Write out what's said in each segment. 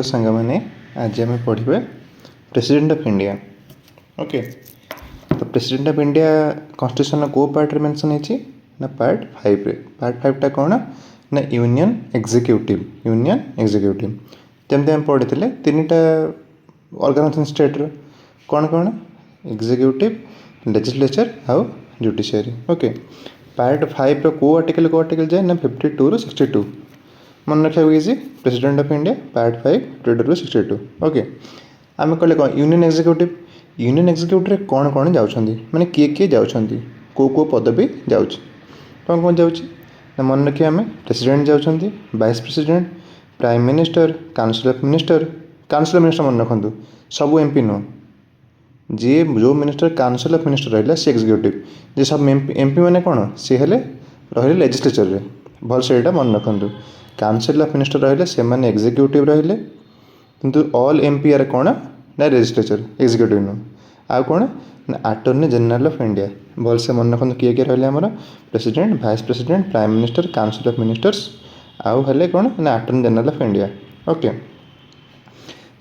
सांग मैंने आज आम पढ़ा प्रेसिडेंट ऑफ इंडिया। ओके, तो प्रेसिडेंट ऑफ इंडिया कॉन्स्टिट्यूशन को पार्ट रे मेंशन है ना पार्ट 5 रे। पार्ट 5 टा कौन ना यूनियन एग्जीक्यूटिव जमती आम पढ़ी तीन टा ऑर्गेनाइजेशन स्टेट रो कौन कौन एग्जीक्यूटिव लेजिस्लेचर आउ जुडिशियरी। ओके, पार्ट 5 रो को आर्टिकल जाए ना 52 ରୁ 62 मन रखा easy president of India part 5 52 ରୁ 62। ओके, आम कहले कौन यूनियन एग्जीक्यूटिव कौन कौन जाऊँगी माने किए जाऊँगी को पदवी जाऊँगी कौन कौन जाऊँगी ना मन रखिए आम प्रेसिडेंट जाऊँगी vice president prime minister council of minister मन रखु सब एमपी नुह जी जो मिनिस्टर काउंसिल ऑफ मिनिस्टर रहा सी एग्जीक्यूटिव जी सब एमपी मैंने कौन सी हेले रही लेजिस्लेचर रे भल से मन रखु काउंसिल ऑफ मिनिस्टर रहिले से माने एग्जीक्यूटिव रहिले किंतु ऑल एमपी आर कौन ना लेजिस्लेचर एग्जीक्यूटिव नुह आ कौन ना अटॉर्नी जनरल ऑफ इंडिया भल से मन रखु किए रहिले आमर president vice president prime minister council of ministers आउ हेले कौन ना attorney general of India. Okay,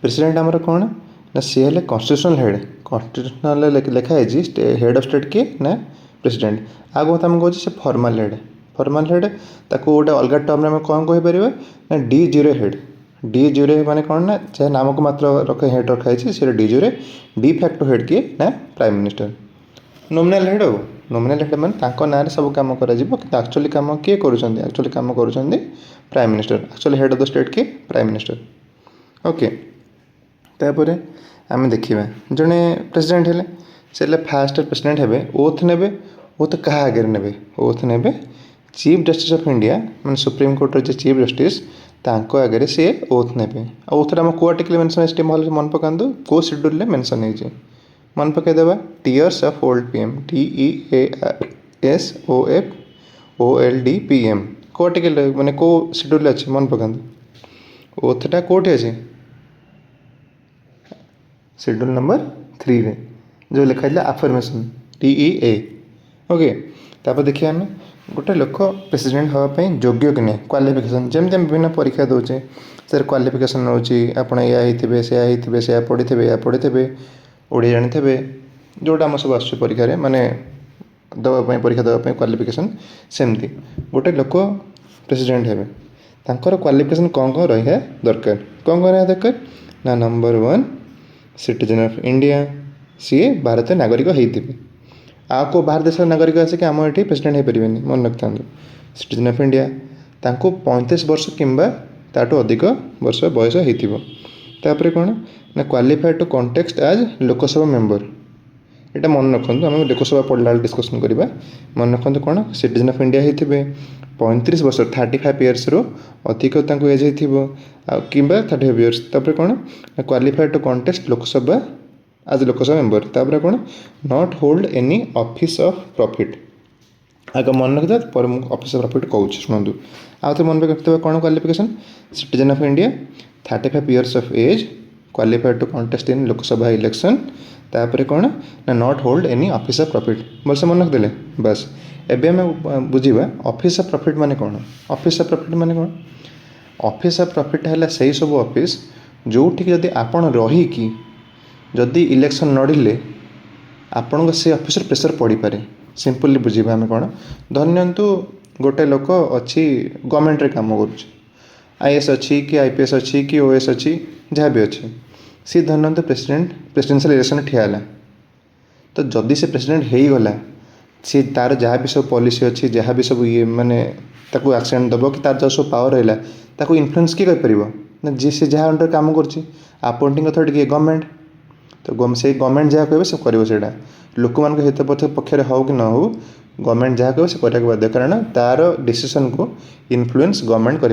president आमर कौन ना सी हेले कॉन्स्टिट्यूशनल लिखा है हेड ऑफ स्टेट किए ना प्रेसिडेंट आ कौन आम कहे फॉर्मल हेड ताको गोटे अलग टर्म में कौन कहीपर ना डी जीरो माने कौन ना चाहे नाम को मात्र हेड रखाई सी de jure de facto head किए ना प्राइम मिनिस्टर नोमिनाल हेड माने ना सब कम कर एक्चुअली कम किए एक्चुअली कम कर prime minister actually head of the state किए प्राइम मिनिस्टर। ओके, तापर आम देखा जड़े प्रेसिडेंट हेले से फास्ट प्रेसिडेंट हे ओथ ने क्या आगे ने ओथ ने चीफ जस्टिस ऑफ इंडिया मैं सुप्रीम कोर्ट जो चीफ जस्टिस तांको आगे सी ओथ ने ओथ आम को आर्टिकल मेंशन है मन पकातु को शेड्यूल मेंशन है मन पकईदेवा टीयर्स ऑफ ओल्ड पीएम TEARSOFOLD को आर्टिकल माने को शेड्यूल अच्छे मन पकातु ओथटा कौटे अच्छे शेड्यूल नंबर 3 रे जो लिखा है अफर्मेशन TEA। ओके, तापर देखिए आम गोटे लोक प्रेसिडेंट हाँपाई योग्य कि नहीं क्वालिफिकेशन जमी विभिन्न परीक्षा दौचे सर क्वालिफिकेशन रोचे आपड़ या पढ़ी थे ओडिया जानी थे जोटा आम सब आस परीक्षा माने दवाई परीक्षा देवाई क्वालिफिकेशन सेमती गोटे लोक प्रेसिडेंट हे तांकर क्वालिफिकेशन कौन कौन रहा दरकार रहा दरकार ना नंबर 1 सिटीजन ऑफ इंडिया सी भारत नागरिक होते आ को बाहर देश नागरिक आसिक आम ये प्रेसिडेंट हो पारे मन रखता सिटीजन ऑफ इंडिया तांको 35 वर्ष किंबा ताठू अधिक वर्ष बयस होतापर कौन ना qualified to contest as Lok Sabha member यहाँ मन रखु आम लोकसभा पढ़ला डिस्कसन करवा मन रखु कौन सिटीजन ऑफ इंडिया होते 35 वर्ष 35 इयर्स रो अधिक एज हो कि 35 इयर्स तापर कौन ना क्वालिफाइड टू कॉन्टेस्ट लोकसभा आज लोकसभा मेंबर तापर कौन not hold any office of profit आगे मन रखिए पर ऑफिस ऑफ प्रॉफिट कहूँ शुणु आउ तो मन रखिए कौन qualification citizen of India 35 years of age qualified to contest in Lok Sabha election तापर कौन ना not hold any office of profit भलसे मन रखिदे बस एवं आम बुझा ऑफिस ऑफ प्रॉफिट माने कौन ऑफिस ऑफ प्रॉफिट माने कौन ऑफिस ऑफ प्रॉफिट है से सब ऑफिस जो जदि आपण रहीकि जदि इलेक्शन लड़िले आपण से ऑफिस प्रेशर पड़ पारे सिंपली बुझा आम कौन धरनियंतु गोटे लोक अच्छी गवर्नमेंट रे काम करुच्ची आईएएस अच्छी कि आईपीएस अच्छी कि ओएस अच्छी जहाँ भी अच्छी सी धरनियंतु प्रेसिडेंशियल इलेक्शन ठियाला तो जदि से प्रेसिडेंट हो गला सी तार जहाँ भी सब पॉलिसी अच्छी जहाँ भी सब ये माने ताकू एक्सीडेंट दब कि तार जो सब पावर रहा ताकू इन्फ्लुएंस किए कर ना जी से जहाँ अंडर काम कर अपॉइंटिंग अथॉरिटी किए गवर्नमेंट तो से गवर्नमेंट जहाँ कहे से कर लोक मान हित पक्षे हो कि न हो गवर्नमेंट जहाँ कहे से करने बाध्य कारण तार डिसीजन को इन्फ्लुएंस गवर्नमेंट कर।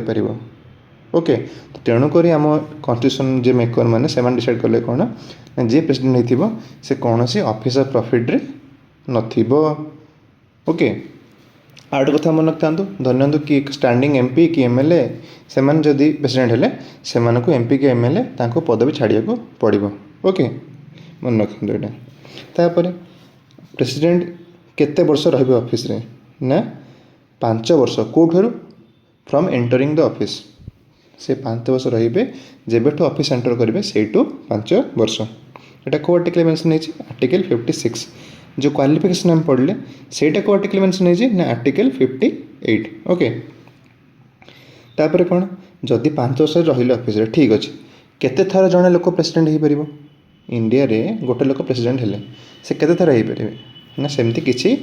ओके, तो तेणुक आम कॉन्स्टिट्यूशन जे मेकर मैंने से डिसाइड कले कौन ना जी प्रेसिडेंट हो से कौन सी ऑफिस ऑफ प्रॉफिट रे नथिबो। ओके, आउट कथा मन रखता धरनियंतु कि स्टैंडिंग एमपी कि एमएलए से जदि प्रेसिडेंट हेले से एमपी कि एमएलए तांको पदवी छाड़िया को पड़ो। ओके, मन रखु यहाँ तापर प्रेसिडेंट केते वर्ष रही ऑफिस ना 5 वर्ष कौठू फ्रॉम एंटरिंग द ऑफिस से 5 वर्ष रहिबे जेबेठू ऑफिस एंटर करेंगे सेठू 5 वर्ष। एटा को आर्टिकल मेंशन है आर्टिकल 56। जो क्वालिफिकेशन हम पढ़ले सेटा को आर्टिकल मेंशन है ना आर्टिकल 58। ओके तापर कौन जदि 5 वर्ष रहिले ऑफिस रे ठीक अच्छे केते थर जड़े लोक प्रेसिडेंट हो पार इंडिया रे गोटे लोक प्रेसिडेंट हेले से केते थर हो पारे ना सेमती किसी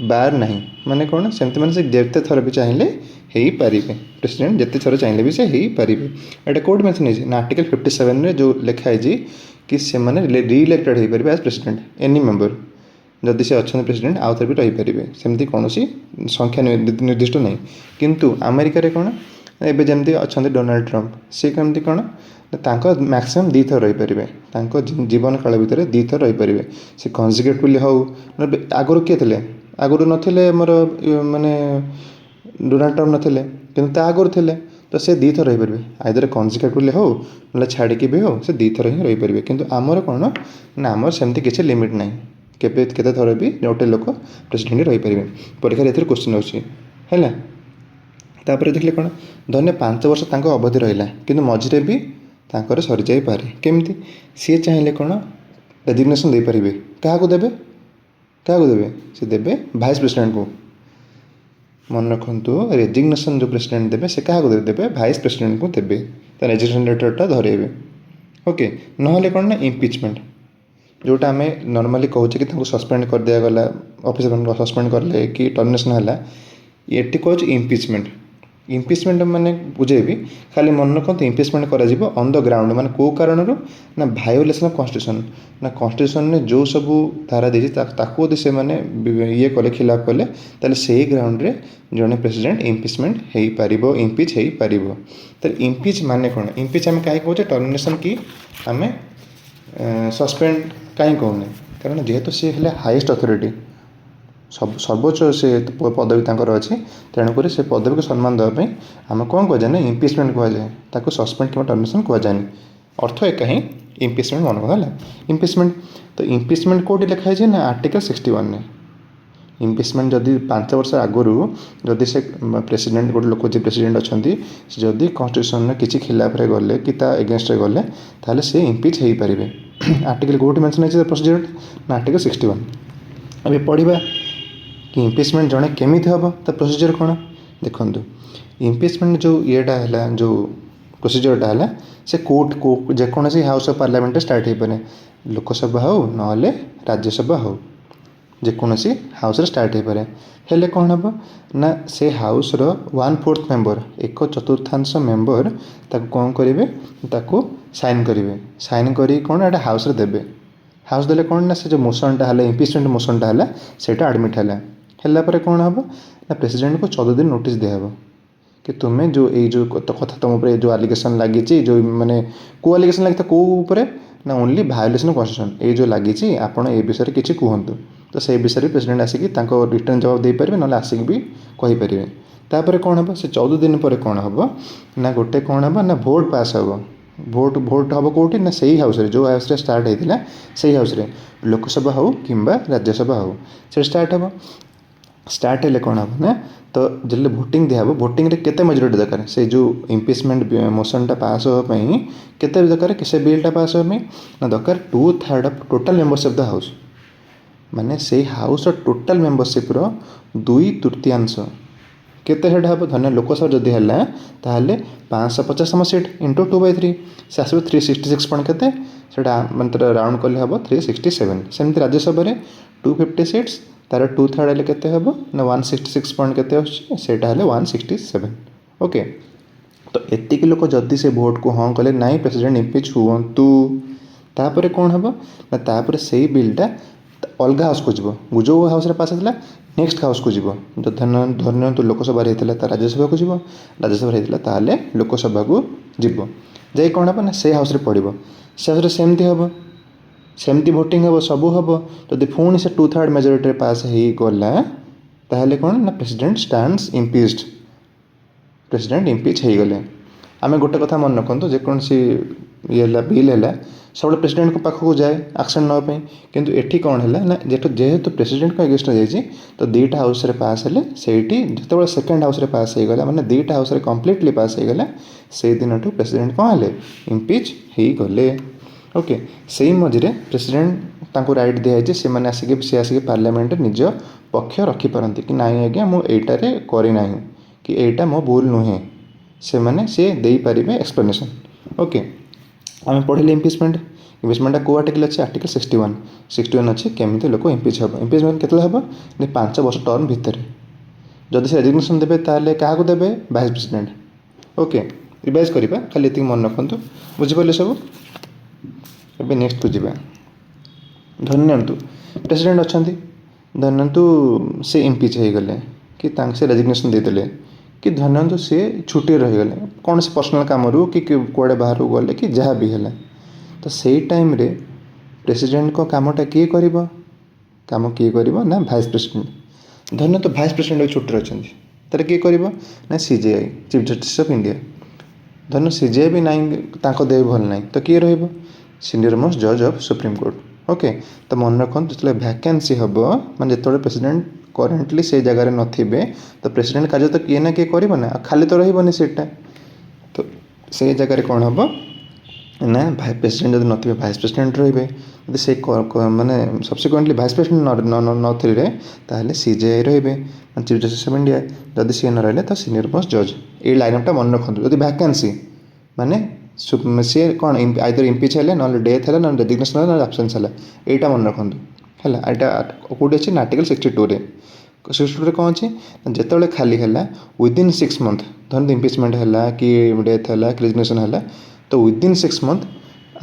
बार नहीं माने कौन सेमती माने से जेते थर भी चाहिए हो पारे प्रेसिडेंट जिते थर चाहिए भी से हो पारे। एटा कोड मेंशन है ना आर्टिकल 57 रे जो लिखाई कि से माने रिइलेक्टेड हो पारे एज प्रेसिडेंट एनी मेंबर जदि से अच्छा प्रेसिडेंट आउ थे भी रहीपर सेमती कौन संख्या निर्दिष्ट नहीं। किंतु अमेरिका रे कौन एबे जमती अच्छा डोनाल्ड ट्रंप सी कमती कौन मैक्सिमम 2 थर रहीपर जीवन काल भितर 2 थर रहीपर से कन्जिक्यूटिवली हो आगुरी किए थे आगुरी नथिले मोर माने डोनाल्ड ट्रंप नथिले किंतु ता आगुरी थे तो से 2 थर रहीपर आइदर कन्जिक्यूटिवली हो ना छाड़िकी भी हो से 2 थर ही रहीपर किंतु आमर कौन ना आमर सेमती किसी लिमिट नहीं केते थर भी गोटे लोक प्रेसिडेंट रहीपर। परीक्षा ये क्वेश्चन होगा तापर देखिए कौन धन्य 5 वर्ष तक अवधि रहा कि मझे भी तांकर सरी जाई पारे केमती सी चाहिए कौन रेजिग्नेशन दे पारे क्या देवे से देवे भाइस प्रेसिडेंट को मन रखु रेजिग्नेशन जो प्रेसिडेंट देवे से क्या देवे भाइस प्रेसिडेंट को देवे रेजिग्नेशन लेटरटा धरेबे। ओके नहले कौन ना इम्पिचमेंट जोटा आम नॉर्मली कहूचे कि सस्पेंड कर दिया गला ऑफिस सस्पेंड करले कि टर्मिनेशन है ये कह इम्पिचमेंट। इम्पिचमेंट माने बुझेबी खाली मन रखते इम्पिचमेंट करा ऑन द ग्राउंड माने को कारण ना भायोलेसन ऑफ कॉन्स्टिट्यूशन ना कॉन्स्टिट्यूशन ने जो सब धारा देती ताकू से माने ये कले खिलाफ कले ताले से ग्राउंड रे जड़े प्रेसिडेंट इम्पिचमेंट हो पार इम्पिच हो पार। तो इम्पिच माने कौन इम्पिच आम कहीं कहे टर्मिनेशन की आम सस्पेंड कहीं कहूने कारण जेहेतु सी है हाईएस्ट अथॉरिटी सब सर्वोच्च से पदवी तंकर अच्छी तेणुक से पदवी को सम्मान देवाई आम कौन कहुए ना इम्पिचमेंट कहुए ताको सस्पेंड कि टर्मिनेशन कहुए अर्थ एक ही इम्पिचमेंट मन है इम्पिचमेंट। तो इम्पिचमेंट कौटी लिखाई ना आर्टिकल 61 ने इम्पिचमेंट जदि 5 वर्ष आगुरी जदि से प्रेसिडेंट गोटे लोक जी प्रेसिडेंट अच्छा जदि कन्स्टिट्यूशन किसी खिलाफ गले कि एगेन्स्ट गले ताहले से इम्पिच हो पारे। आर्टिकल कौटी मेंशन है प्रोसीजर ना आर्टिकल 61। अभी पढ़ा कि इम्पिचमेंट जड़े केमी हम तो प्रोसीजर कौन देखु इम्पिचमेंट जो येटा है जो प्रोसीजरटा है से कोर्ट को जेकोसी हाउस ऑफ पार्लियामेंट स्टार्ट हो पारे लोकसभा हो ना राज्यसभा हो जेकोसी हाउस स्टार्ट हो पारे हेले कौन हम ना से हाउस रो 1/4 मेंबर 1/4 मेंबर ताको कौन करेंगे ताको साइन करेंगे साइन करी कौन एटा हाउस रे देबे हाउस देले कौन ना से जो मोशनटा है इम्पिचमेंट मोशनटा है सेटा एडमिट है कौन हम ना प्रेसिडेंट को 14 दिन नोटिस दिहब कि तुम्हें जो ये कथा तुम उपर जो आलिगेसन लगी जो माने को आलिगेसन लगी कौ ना ओनली भायोलेसन कन्स्टिट्यूशन ये जो लगी आपड़ ए विषय किसी कहतु तो से विषय प्रेसिडेंट आसिक रिटर्न जवाब दे पारे ना आसिक भी कहींपारे। तापर कौन हम से 14 दिन पर कौन हम ना गोटे कौन हम ना भोट पास हम भोट हम कौटी ना से हाउस रे जो हाउस रे स्टार्ट होता से हाउस रे लोकसभा हो कि राज्यसभा हो से स्टार्ट हम स्टार्ट हेले कौन हम ना तो जल्दी भोटिंग दिहब भोटिंग रे केते मेजोरिटी दरकार से जो इम्पिचमेंट मोशनटा पास होगापी केते दरकार से बिलटा पास होगापी ना दरकार 2/3 of total membership of the house माने से हाउस टोटल मेंबरशिप रो 2/3 केते हेड हम धन्य लोकसभा जदि है ताहले 550 सीट इंटू 2/3 से आसो 366 पॉइंट केते सेटा मतलब राउंड कले हम 367 सेमती राज्यसभा रे 250 सीट्स तार 2/3 हेल्ले केते हम ना 166 पॉइंट केते सेटा हेल्ले 167। ओके तो एतिक लोक जदि से भोट को हाँ कले नाई प्रेसिडेंट इम्पिच हुअंतु तापर कौन हम ना तापर से बिलटा अलग हाउस को जीव जो हाउस पास होता नेक्स्ट हाउस को जीव धरन तो लोकसभा होता राज्यसभा को जीव राज्यसभा होता लोकसभा को जीव जाए कौन हम ना से हाउस पड़ो से हाउस सेमती हम सेमती भोटिंग हम सबू हम जब पुणी से 2/3 मेजोरिटी पास हो गला ताहले कौन ना प्रेसिडेंट स्टैंड्स इम्पिच्ड प्रेसिडेंट इम्पिच हो गले। आम गोटे कथा मन रखु जेकोसी ये बिल है सब प्रेसिडेंट को पाखक जाए एक्शन नापी किंतु एठी कौन है ना जेहेतु प्रेसिडेंट को एगेस्ट जाइए तो दुईटा हाउस रे पास हेले सेठी जो सेकेंड हाउस रे पास हो गला माने दुईटा हाउस रे कंप्लीटली पास हो गला से दिन प्रेसिडेंट कौन है इम्पिच हो गले। ओके से मझे प्रेसिडेंट तांको राइट दिखाई से मैंने आसिक पार्लियामेंट निज पक्ष रखिपारती कि नाई आज्ञा मुझे करना कि एटा मो भूल नुहे से मैंने सी दे पारे एक्सप्लेनेशन। ओके आम पढ़े इम्पिचमेंट इम्पिचमेंट को आर्टिकल अच्छे आर्टिकल 61 अच्छे केमी लोक इम्पिच हम इम्पिचमेंट के 5 वर्ष टर्म भितर जदि से रेजिग्नेशन देवे ताले क्या देवे वाइस प्रेसिडेंट। ओके रिवाइज करवा खाली ये मन रखु बुझिपारे सब। ए नेक्स्ट को जावा धरनियंतु प्रेसिडेंट अच्छा धरनियंतु से इम्पिच हो गले कि से रेजिग्नेशन देदेले कि धरनियंतु से छुट्टी रहीगले कौन से पर्सनल काम रू कि कौड़े बाहर गले कि जहाँ भी है तो से टाइम रे प्रेसिडेंट को कामटा किए कर काम किए कर ना वाइस प्रेसिडेंट धरनियंतु वाइस प्रेसिडेंट छुट्टी अच्छा तार किए कर ना CGI chief justice of India धरन सीजीआई भी ना देह भल ना तो किए रही सीनियर मोस्ट जज ऑफ सुप्रीम कोर्ट। ओके तो मन रखु जो वैकेंसी हम माने जो प्रेसिडेंट करेन्टली से जगार नथिबे तो प्रेसिडेंट कार्य तो किए ना किए कर ना खाली तो रही सीटा तो से जगह कौन हम ना प्रेसिडेंट जब नथिबे वाइस प्रेसिडेंट रही से माने सब्सिक्वेंटली वाइस प्रेसिडेंट नथिबे ताहले सीजीआई रही चीफ जस्टिस ऑफ इंडिया जदि सी न रही तो सीनियर मोस्ट जज ये लाइनअपटा मन रखु जदि वैकेंसी माने सी कौन आइदर इम्पिच है ना डेथ है ना रेजिग्नेशन है ना एब्सेंस है यहाँ मन रखु है यहाँ कौटी अच्छे आर्टिकल 62 कौन अच्छे जिते खाली है विदिन 6 मंथ धरते इम्पिचमेंट है कि डेथ है कि रेजिग्नेशन है तो विदिन 6 मंथ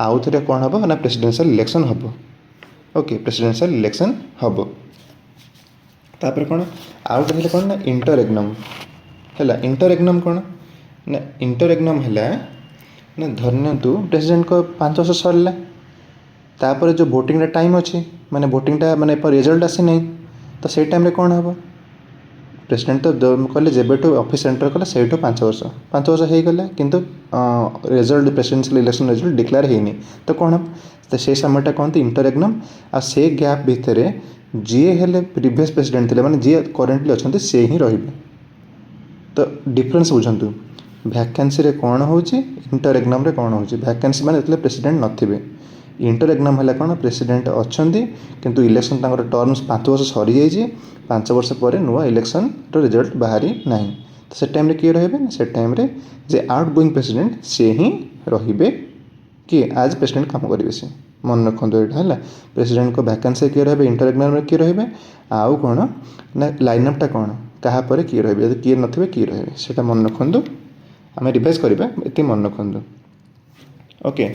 आउ थे कौन हम ना प्रेसिडेंशियल इलेक्शन हम। ओके प्रेसिडेंशियल इलेक्शन हम तापर कौन आउ थे कौन ना इंटर एग्नम है इंटर एग्नम कौन ना इंटर एग्नम है ना धरनियंतु प्रेसिडेंट को 5 वर्ष सरला तापर जो भोटिंग टाइम अच्छे माने भोटिंगटा माने रिजल्ट आसी नहीं तो से टाइम कौन हम प्रेसिडेंट तो कहले जब ऑफिस एंटर कला से 5 वर्ष हो गला किंतु result presidential election result declare होनी तो कौन हम तो से समयटा कहते इंटर एग्नम आ से गैप भितर जी हेले प्रीवियस प्रेसिडेंट थे माने जी करेन्टली अच्छा से ही रही तो डिफरेन्स बुझंतु वैकेंसी रे कौन होची इंटर एग्नम रे कौन होची वैकेंसी माने जतले प्रेसिडेंट नथिबे इंटर एग्नम है कौन प्रेसिडेंट अच्छा किंतु इलेक्शन टर्म्स 5 वर्ष सरी जाइए 5 वर्ष पर नुआ इलेक्शन रिजल्ट बाहरी ना तो से टाइम किए रहे से टाइम जे आउट गोइंग प्रेसिडेंट से ही रे किए आज प्रेसिडेंट काम करेंगे से मन रखु यहाँ है प्रेसिडेंट को वैकेंसी किए रहे इंटर एग्नम किए रहे आउ कौन ना लाइनअपटा कौन क्या किए रहे किए नथिबे किए रहे से मन रखु आम रिवाइज करवा ये मन रखु। ओके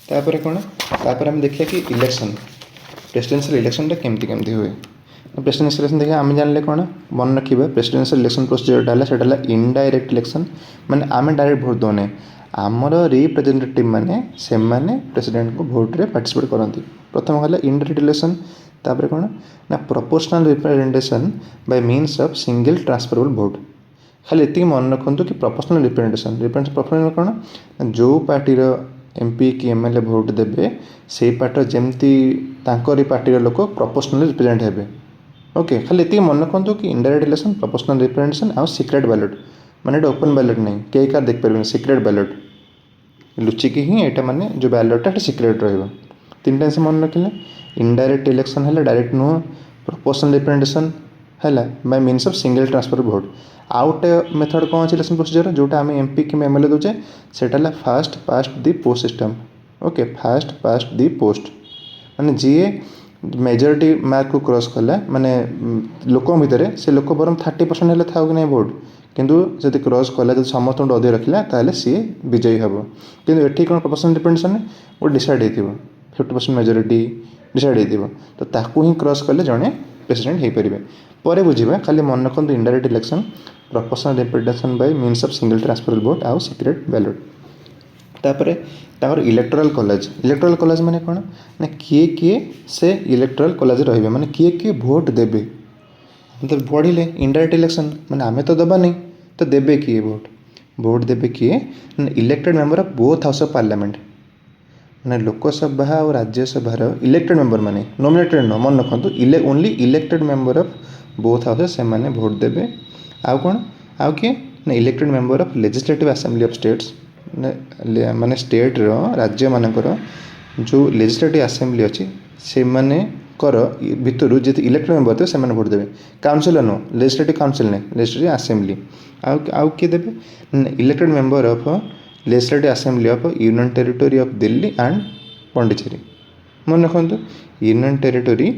तापर कौन तापर आम देखिए कि इलेक्शन प्रेसिडेंशियल इलेक्शन केमती केमती हुए प्रेसिडेंशियल इलेक्शन देखिए आम जानले कौन मन रखा प्रेसिडेंशियल इलेक्शन प्रोसीजर है इनडायरेक्ट इलेक्शन माने आम डायरेक्ट भोट दौने आमर रिप्रेजेंटेटिव माने से माने प्रेसिडेंट को भोट रे पार्टिसिपेट करती प्रथम है इनडायरेक्ट इलेक्शन तापर कौन ना proportional representation bye means of single transferable vote खाली ये मन रखु कि प्रोपोर्शनल रिप्रेजेंटेशन प्रोपोर्शनल कौन जो पार्टीर एमपी कि एमएलए भोट देवे से पार्टी जमती पार्टी लोक प्रोपोर्शनल रिप्रेजेंट हे। ओके खाली ये मन रखु कि इनडायरेक्ट इलेक्शन प्रोपोर्शनल रिप्रेजेंटेशन आउ सिक्रेट बैलेट माने ओपन बैलेट नहीं कई कार देख पारे सिक्रेट बैलेट लुचिकी ही यहाँ माने जो बैलेटा सिक्रेट रहा से मन रखिले इनडायरेक्ट इलेक्शन है डायरेक्ट नुह प्रोपोर्शनल रिप्रेजेंटेशन है by means of single transfer vote आउटे मेथड कौन अच्छे इलेक्शन प्रोसीजर जोटा आम एमपी कि एमएलए दूचे से first past the post system. Okay first past the post माने जी मेजोरिटी मार्क को क्रॉस कला माने लोक भितर से लोक बरम 30% हेल्ले था कि नहीं भोट किंतु जब क्रॉस कला जब समस्त अधिक रखिला ताले सी विजयी हम किंतु एठी कौन प्रोपोर्शनल रिप्रेजेंटेशन वो डिसाइड हो 50% मेजोरिटी डिसाइड हो तो ताकू ही क्रॉस कले जड़े प्रेसिडेंट हो पारे पर बुझा खाली मन रखु indirect election proportional representation bye means of single transferable vote आउ सिक्रेट बैलेट तापर इलेक्टोरल कॉलेज माने कौन ना किए किए से इलेक्टोरल कॉलेज रही माने किए किए भोट देवे मतलब बढ़िले इनडायरेक्ट इलेक्शन माने आमे तो दबा नहीं तो देवे किए भोट भोट देवे किए elected member of both house of parliament मैंने लोकसभा और राज्यसभार इलेक्टेड मेंबर माने नॉमिनेटेड न मन रखु only elected member of both houses से माने भोट देवे आउ कौन आउ किए ना elected member of legislative assembly of states माने स्टेट रो राज्य मानकर जो लेजिस्लेटिव असेंबली अच्छी से माने कर भितर जी इलेक्टेड मेंबर थे से भोट देवे काउंसिल नो लेजिस्लेटिव काउंसिल नहीं लेजिस्लेटिव असेंबली आउ किए देवे elected member of legislative assembly of union territory of Delhi and Pondicherry मन रखु यूनियन टेरिटोरी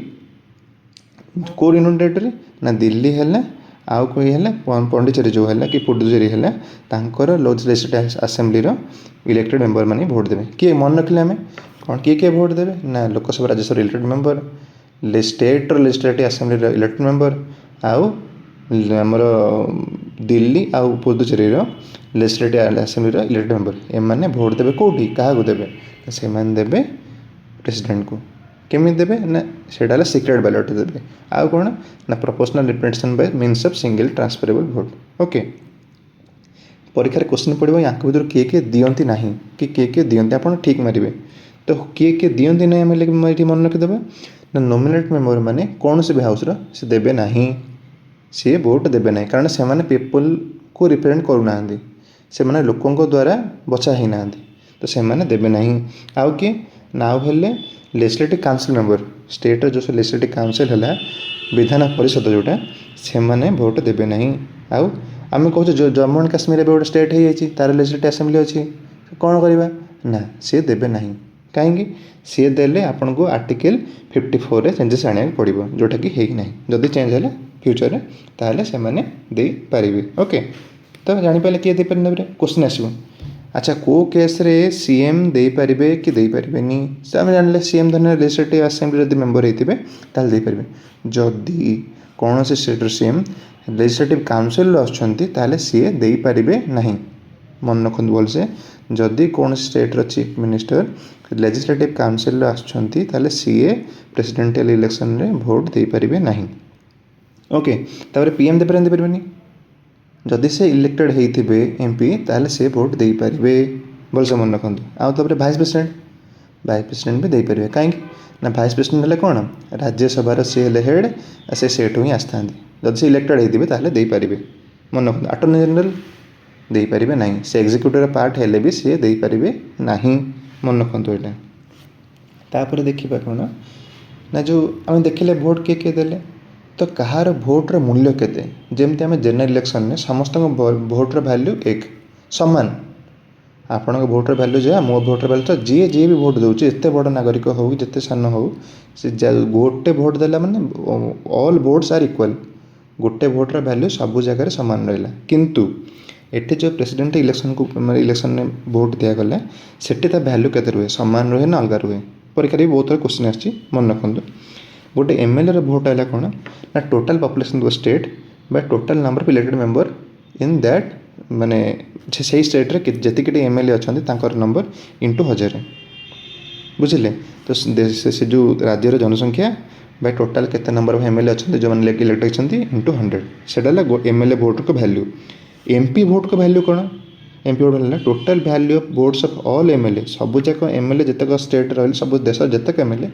कौ यूनियन टेरिटोरी ना दिल्ली है आउ कोई है पौंडीचेरी जो है कि पुडुचेरी है लेजिस्लेटिव असेंबली इलेक्टेड मेंबर माने भोट देवे किए मन रखिले आम कौन किए भोट देवे ना Lok Sabha Rajya Sabha elected member state legislative assembly elected member आउ आमर दिल्ली आउ Puducherry legislative assembly elected member एम भोट देवे कौटी क्या देवे से देवे प्रेसिडेंट को केमी देवे ना से सिक्रेट बैलेट देवे आउ कौन ना proportional representation bye means of single transferable vote okay परीक्षा क्वेश्चन पड़ो या भर किए दियंती ना कि किए दियंती आप ठीक मारे तो किए दियंती ना आम मन रखिदेवे ना नॉमिनेट मेंबर मैंने कौन से भी हाउस से देवे ना सी भोट देवे ना कारण से पीपल को रिप्रेजेंट करूना से लोकों द्वारा बचा ही ना तो से देवे ना आउ किए ना हेल्ले लेजिस्लेटिव काउंसिल मेंबर स्टेट जो लेजिस्लेटिव काउंसिल है विधान परिषद जोटा से भोट देवे ना आउ आम कहूँ जो जम्मू एंड काश्मीर गोटे स्टेट हो तार लेजिस्लेटिव असेंबली अच्छी कौन करवा ना सी देवे ना कहीं सी देले आपन को आर्टिकल 54 रे चेंजेस आने पड़ो जोटा कि है जदि चेंज है फ्यूचर में ताहले से माने दे पारिबे ओके तो जानीपारे किए दे पारे क्वेश्चन आसो अच्छा को केस रे सीएम दे पारिबे कि दे पारिबेनी से आम जान सीएम धरने लेजिस्लेटिव असेंबली जब मेंबर होते ताल दे पारिबे जदि कौन से स्टेट सीएम लेजिस्लेटिव काउंसिल आसुँच सी दे पारिबे नहीं मन रखु भल से जदि कौन state chief minister legislative council आसुँच सीए प्रेसिडेंटियल इलेक्शन रे भोट दे पारिबे नहीं ओके तापर पीएम दे पारे जदि से इलेक्टेड होते एमपी ताले से भोट दे पारे भलसे मन रखु आउे भाइस प्रेसिडेंट भी दे पारे कहीं ना भाइस प्रेसिडेंट है कौन राज्यसभा सी हेड से सेठ ही आसता जब से इलेक्टेड होते ताले दे पारे मन रखु अटर्नी जनरल दे पारे ना से एग्जीक्यूटिव पार्ट हेले भी सी दे पारे ना मन रखु यहाँ तापर देखा कौन ना जो आम देखिले भोट किए किए देले तो कहार भोट्र मूल्य केते जमती आम जनरल इलेक्शन में समस्त भोट्र वैल्यू एक सामान आपण भोट्र वैल्यू जहाँ मो भोट्र वैल्यू तो जी जी भी भोट दूसरी एत बड़ नागरिक हो जिते सान हो गोटे भोट देला माने ऑल भोट्स आर इक्वल गोटे भोट्र वैल्यू सब जगह सामान रहा किंतु एटे जो प्रेसिडेंट इलेक्शन को इलेक्शन में भोट दिगला से वैल्यू के रुहे सामान रुहे ना अलग रुहे परीक्षा बहुत थोड़ा क्वेश्चन आसी मन रखु गोटे एमएलए भोट है कौन ना total population of state by total number of elected member in that माने से स्टेट रे जति एमएलए अच्छा नंबर इंटू 1000 बुझे तो से जो राज्यर जनसंख्या बाय टोटल केते नंबर ऑफ एमएलए अच्छा जो मैंने इलेक्ट होती इंटू 100 से एमएलए भोट को वैल्यू एमपी भोट को वैल्यू कौन एमपी भोट है total value of votes of all MLA सबूक एमएलए जितक स्टेट रही सब देश जितक एमएलए